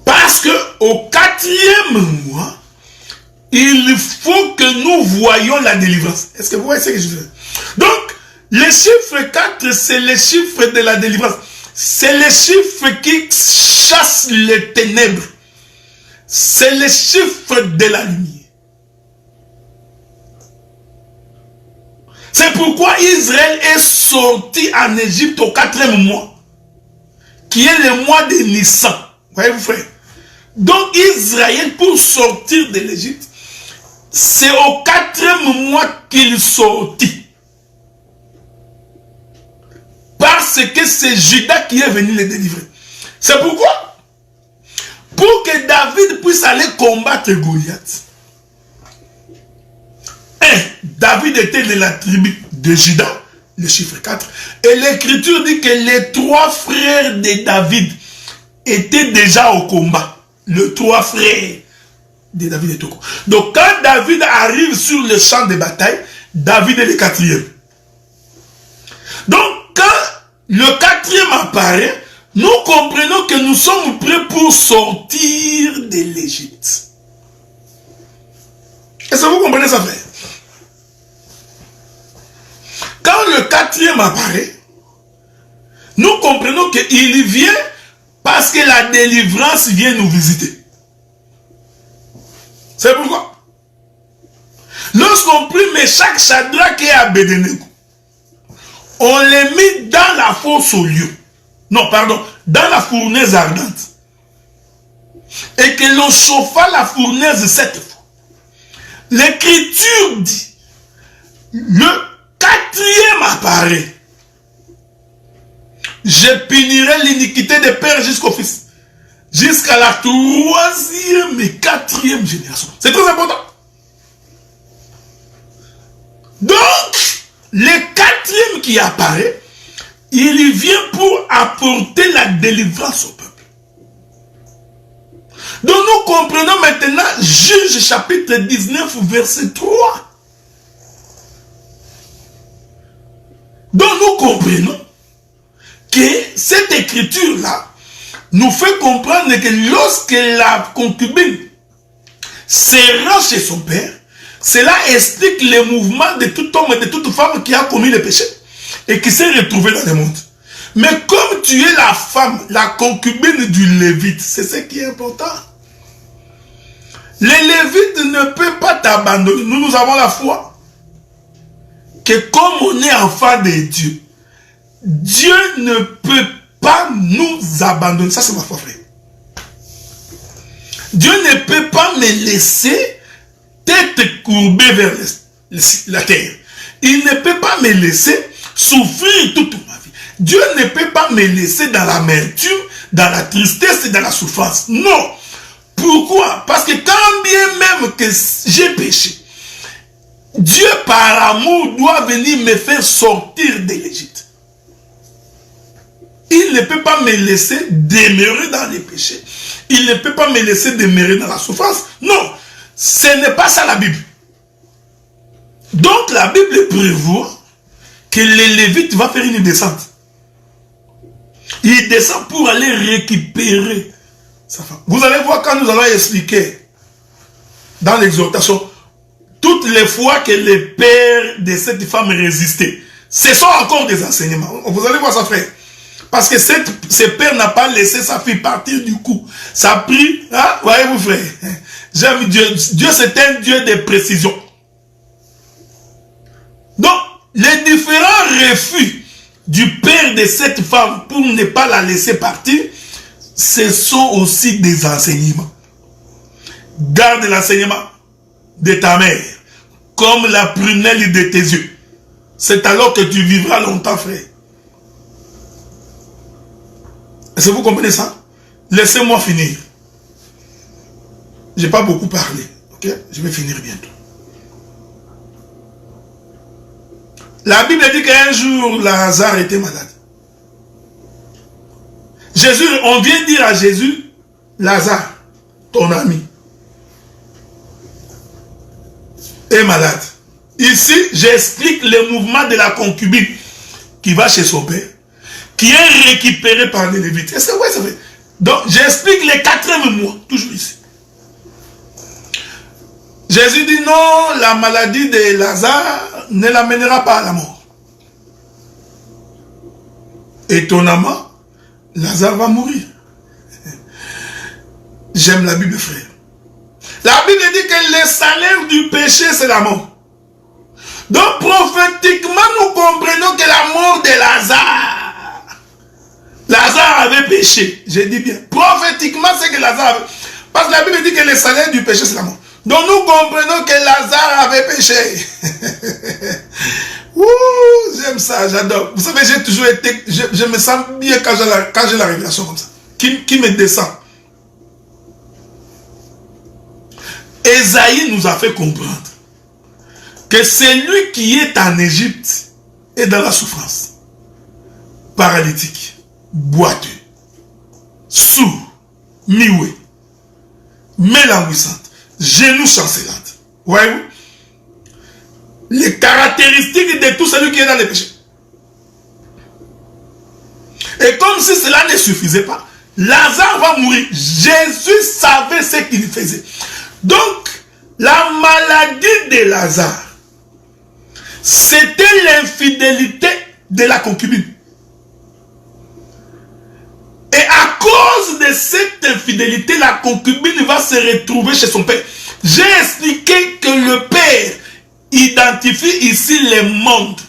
Parce que au 4e mois, il faut que nous voyions la délivrance. Est-ce que vous voyez ce que je veux dire? Donc, le chiffre 4, c'est le chiffre de la délivrance. C'est le chiffre qui chasse les ténèbres. C'est le chiffre de la lumière. C'est pourquoi Israël est sorti en Égypte au 4e mois, qui est le mois de Nissan. Voyez-vous, frère? Donc Israël, pour sortir de l'Égypte, c'est au 4e mois qu'il sortit. Parce que c'est Judas qui est venu les délivrer. C'est pourquoi, pour que David puisse aller combattre Goliath. David était de la tribu de Juda, le chiffre 4. Et l'écriture dit que les 3 frères de David étaient déjà au combat. Les 3 frères de David étaient au combat. Donc quand David arrive sur le champ de bataille, David est le 4e. Donc quand le 4e apparaît, nous comprenons que nous sommes prêts pour sortir de l'Égypte. Est-ce que vous comprenez ça, frère? Quand le 4e apparaît, nous comprenons qu'il vient parce que la délivrance vient nous visiter. C'est pourquoi, lorsqu'on prit Meshach, Shadrach et Abednego, on les mit dans la fosse au lieu. Non, pardon, dans la fournaise ardente. Et que l'on chauffa la fournaise 7 fois. L'écriture dit, le 4e apparaît. Je punirai l'iniquité des pères jusqu'au fils. Jusqu'à la 3e et 4e génération. C'est très important. Donc, le quatrième qui apparaît, il vient pour apporter la délivrance au peuple. Donc nous comprenons maintenant Juge chapitre 19 verset 3. Donc nous comprenons que cette écriture-là nous fait comprendre que lorsque la concubine se rend chez son père, cela explique le mouvement de tout homme et de toute femme qui a commis le péché et qui s'est retrouvé dans le monde. Mais comme tu es la femme, la concubine du Lévite, c'est ce qui est important. Le Lévite ne peut pas t'abandonner. Nous avons la foi que comme on est enfant de Dieu, Dieu ne peut pas nous abandonner. Ça, c'est ma foi, frère. Dieu ne peut pas me laisser tête courbée vers la terre. Il ne peut pas me laisser souffrir toute ma vie. Dieu ne peut pas me laisser dans l'amertume, dans la tristesse et dans la souffrance. Non. Pourquoi? Parce que quand bien même que j'ai péché, Dieu par amour doit venir me faire sortir de l'Égypte. Il ne peut pas me laisser demeurer dans les péchés. Il ne peut pas me laisser demeurer dans la souffrance. Non, ce n'est pas ça la Bible. Donc la Bible prévoit que le Lévite va faire une descente. Il descend pour aller récupérer sa femme. Vous allez voir quand nous allons expliquer dans l'exhortation toutes les fois que les pères de cette femme résistaient. Ce sont encore des enseignements. Vous allez voir ça, frère. Parce que ce père n'a pas laissé sa fille partir du coup. Ça a pris, hein, voyez-vous, frère. J'aime Dieu. Dieu, c'est un Dieu de précision. Donc, les différents refus du père de cette femme pour ne pas la laisser partir, ce sont aussi des enseignements. Garde l'enseignement de ta mère comme la prunelle de tes yeux. C'est alors que tu vivras longtemps, frère. Est-ce que vous comprenez ça? Laissez-moi finir. Je n'ai pas beaucoup parlé. Ok? Je vais finir bientôt. La Bible dit qu'un jour, Lazare était malade. Jésus, on vient dire à Jésus, Lazare, ton ami, est malade. Ici, j'explique le mouvement de la concubine qui va chez son père, qui est récupéré par les Lévites. C'est vrai, c'est vrai. Donc, j'explique les 4e mois, toujours ici. Jésus dit non, la maladie de Lazare ne l'amènera pas à la mort. Étonnamment, Lazare va mourir. J'aime la Bible, frère. La Bible dit que le salaire du péché, c'est la mort. Donc, prophétiquement, nous comprenons que la mort de Lazare avait péché. Je dis bien. Prophétiquement, c'est que Lazare avait... Parce que la Bible dit que le salaire du péché, c'est la mort. Donc, nous comprenons que Lazare avait péché. Ouh, j'aime ça, j'adore. Vous savez, j'ai toujours été... Je me sens bien quand j'ai la révélation comme ça. Qui me descend. Ésaïe nous a fait comprendre que celui qui est en Égypte est dans la souffrance. Paralytique, boiteux, sourd, mioué, mélanguissante, genoux chancelantes. Voyez-vous? Les caractéristiques de tout celui qui est dans le péché. Et comme si cela ne suffisait pas, Lazare va mourir. Jésus savait ce qu'il faisait. Donc, la maladie de Lazare, c'était l'infidélité de la concubine. Et à cause de cette infidélité, la concubine va se retrouver chez son père. J'ai expliqué que le père identifie ici le monde.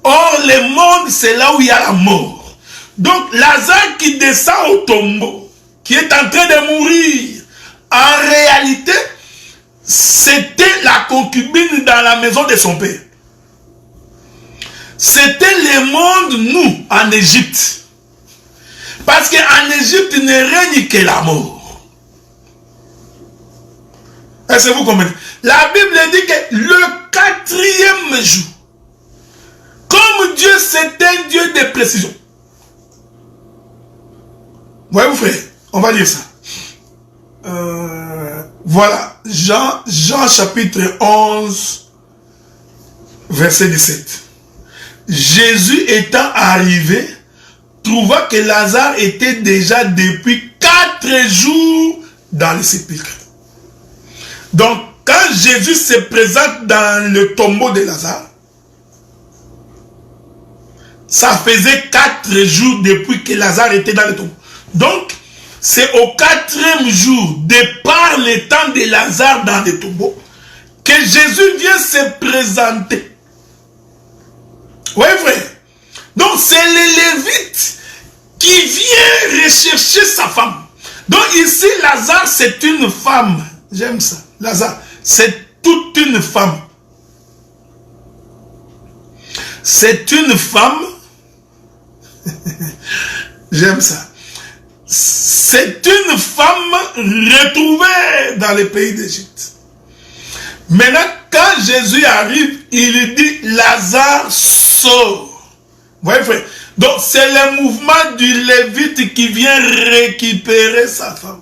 Or, le monde, c'est là où il y a la mort. Donc, Lazare qui descend au tombeau, qui est en train de mourir, en réalité, c'était la concubine dans la maison de son père. C'était le monde, nous, en Égypte. Parce qu'en Égypte, il ne règne que la mort. Est-ce que vous comprenez? La Bible dit que le 4e jour, de précision. Voyez-vous, frère, on va lire ça. Voilà, Jean chapitre 11, verset 17. Jésus étant arrivé, trouva que Lazare était déjà depuis 4 jours dans le sépulcre. Donc, quand Jésus se présente dans le tombeau de Lazare, ça faisait 4 jours depuis que Lazare était dans le tombeau. Donc, c'est au 4e jour, de par le temps de Lazare dans le tombeau, que Jésus vient se présenter. Oui, frère. Donc, c'est le Lévite qui vient rechercher sa femme. Donc, ici, Lazare, c'est une femme. J'aime ça. Lazare, c'est toute une femme. C'est une femme. J'aime ça. C'est une femme retrouvée dans le pays d'Égypte. Maintenant, quand Jésus arrive, il dit Lazare sort. Vous voyez, frère? Donc, c'est le mouvement du Lévite qui vient récupérer sa femme.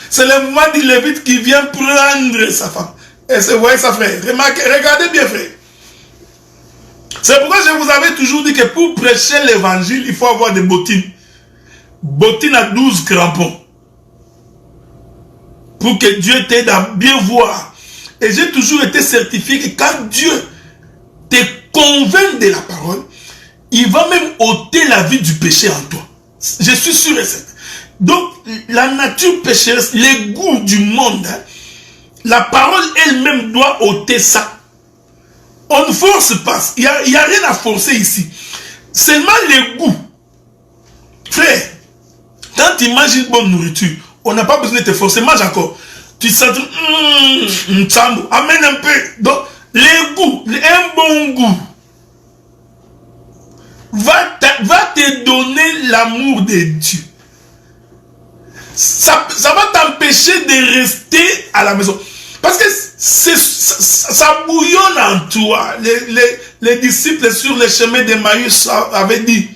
C'est le mouvement du Lévite qui vient prendre sa femme. Et vous voyez ça, frère? Remarquez, regardez bien, frère. C'est pourquoi je vous avais toujours dit que pour prêcher l'évangile, il faut avoir des bottines. Bottines à 12 crampons. Pour que Dieu t'aide à bien voir. Et j'ai toujours été certifié que quand Dieu te convainc de la parole, il va même ôter la vie du péché en toi. Je suis sûr et certain. Donc, la nature pécheresse, les goûts du monde, hein, la parole elle-même doit ôter ça. On ne force pas. Il n'y a rien à forcer ici. Seulement les goûts. Frère, quand tu manges une bonne nourriture, on n'a pas besoin de te forcer. Mange encore. Tu sens, amène un peu. Donc, les goûts, un bon goût, va te donner l'amour de Dieu. Ça va t'empêcher de rester à la maison. Parce que ça bouillonne en toi. Les disciples sur le chemin d'Emmaüs avaient dit,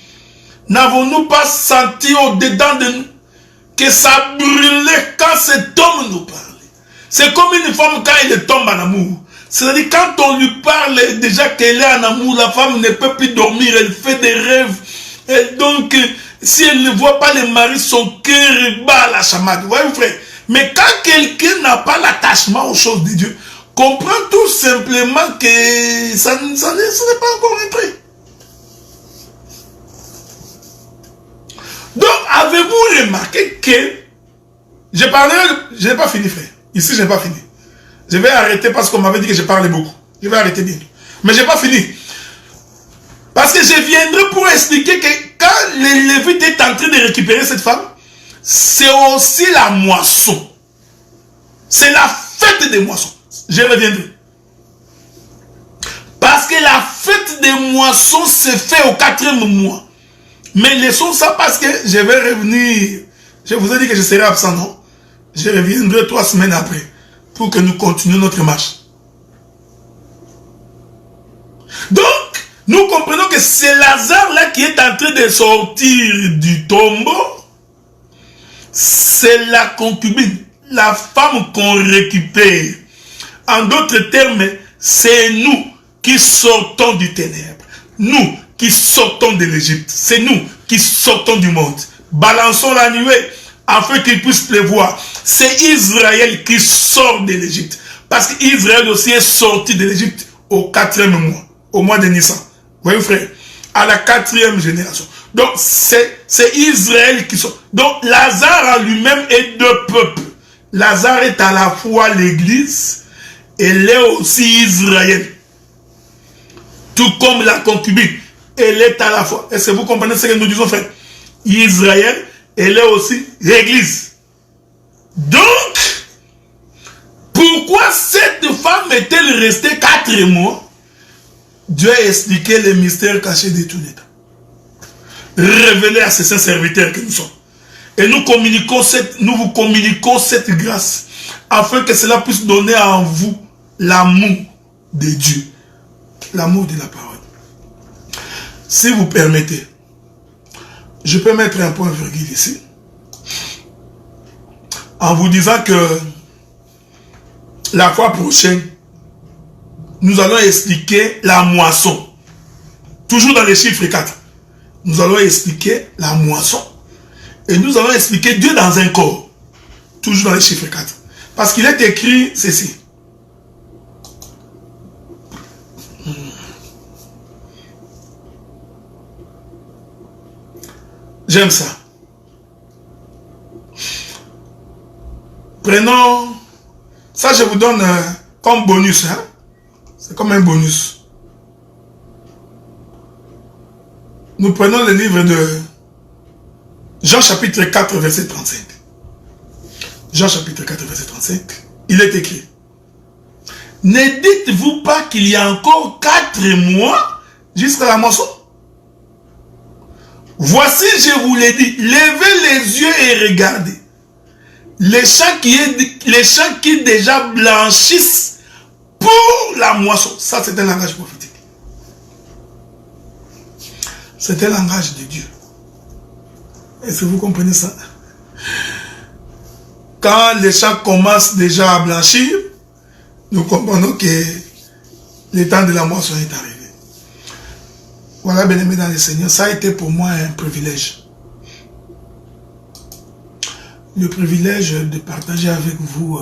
n'avons-nous pas senti au-dedans de nous que ça brûlait quand cet homme nous parlait? C'est comme une femme quand elle tombe en amour. C'est-à-dire quand on lui parle déjà qu'elle est en amour, la femme ne peut plus dormir, elle fait des rêves. Et donc, si elle ne voit pas le mari, son cœur bat à la chamade. Vous voyez, frère? Mais quand quelqu'un n'a pas l'attachement aux choses de Dieu, comprend tout simplement que ça n'est pas encore entré. Donc, avez-vous remarqué que je n'ai pas fini, frère. Ici, je n'ai pas fini. Je vais arrêter parce qu'on m'avait dit que je parlais beaucoup. Je vais arrêter bien. Mais je n'ai pas fini. Parce que je viendrai pour expliquer que quand le Lévite est en train de récupérer cette femme, c'est aussi la moisson. C'est la fête des moissons. Je reviendrai. Parce que la fête des moissons se fait au 4e mois. Mais laissons ça parce que je vais revenir. Je vous ai dit que je serai absent, non? Je reviendrai 3 semaines après pour que nous continuions notre marche. Donc, nous comprenons que c'est Lazare là qui est en train de sortir du tombeau. C'est la concubine, la femme qu'on récupère. En d'autres termes, c'est nous qui sortons du ténèbre. Nous qui sortons de l'Égypte. C'est nous qui sortons du monde. Balançons la nuée afin qu'il puisse pleuvoir. C'est Israël qui sort de l'Égypte. Parce qu'Israël aussi est sorti de l'Égypte au 4e mois. Au mois de Nissan. Vous voyez, frère? À la 4e génération. Donc, c'est Israël qui sort. Donc, Lazare en lui-même est 2 peuples. Lazare est à la fois l'Église, elle est aussi Israël. Tout comme la concubine, elle est à la fois. Est-ce que vous comprenez ce que nous disons, frère? Israël, elle est aussi l'Église. Donc, pourquoi cette femme est-elle restée 4 mois? Dieu a expliqué les mystères cachés de tout l'État. Révélé à ses saints serviteurs que nous sommes. Et nous vous communiquons cette grâce afin que cela puisse donner en vous l'amour de Dieu. L'amour de la parole. Si vous permettez, je peux mettre un point virgule ici, en vous disant que la fois prochaine, nous allons expliquer la moisson. Toujours dans les chiffres 4. Nous allons expliquer la moisson. Et nous allons expliquer Dieu dans un corps. Toujours dans les chiffres 4. Parce qu'il est écrit ceci. J'aime ça. Prenons, ça je vous donne comme bonus. Hein? C'est comme un bonus. Nous prenons le livre de Jean chapitre 4 verset 35. Jean chapitre 4 verset 35. Il est écrit. Ne dites-vous pas qu'il y a encore 4 mois jusqu'à la moisson? Voici, je vous l'ai dit, levez les yeux et regardez. Les champs qui déjà blanchissent pour la moisson. Ça, c'est un langage prophétique. C'est un langage de Dieu. Est-ce que vous comprenez ça? Quand les champs commencent déjà à blanchir, nous comprenons que le temps de la moisson est arrivé. Voilà, bien-aimés dans le Seigneur, ça a été pour moi un privilège. Le privilège de partager avec vous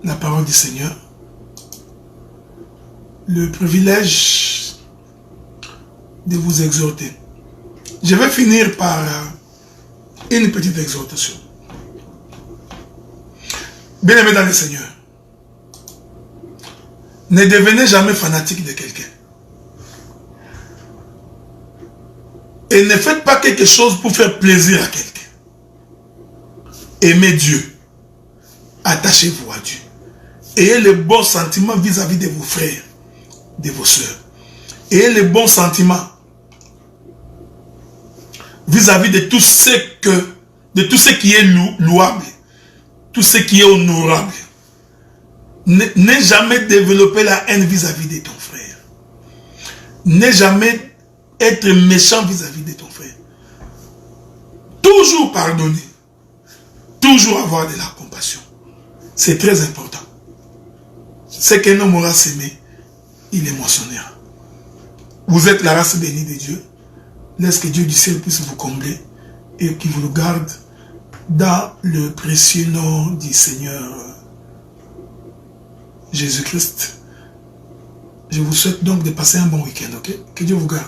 la parole du Seigneur. Le privilège de vous exhorter. Je vais finir par une petite exhortation. Bien-aimés dans le Seigneur, ne devenez jamais fanatique de quelqu'un. Et ne faites pas quelque chose pour faire plaisir à quelqu'un. Aimez Dieu. Attachez-vous à Dieu. Ayez le bon sentiment vis-à-vis de vos frères, de vos soeurs. Ayez le bon sentiment vis-à-vis de tout ce qui est louable, tout ce qui est honorable. Ne jamais développer la haine vis-à-vis de ton frère. Ne jamais être méchant vis-à-vis de ton frère. Toujours pardonner. Toujours avoir de la compassion. C'est très important. Ce qu'un homme aura semé, il est moissonnera. Vous êtes la race bénie de Dieu. Laisse que Dieu du ciel puisse vous combler et qu'il vous le garde dans le précieux nom du Seigneur Jésus-Christ. Je vous souhaite donc de passer un bon week-end, ok? Que Dieu vous garde.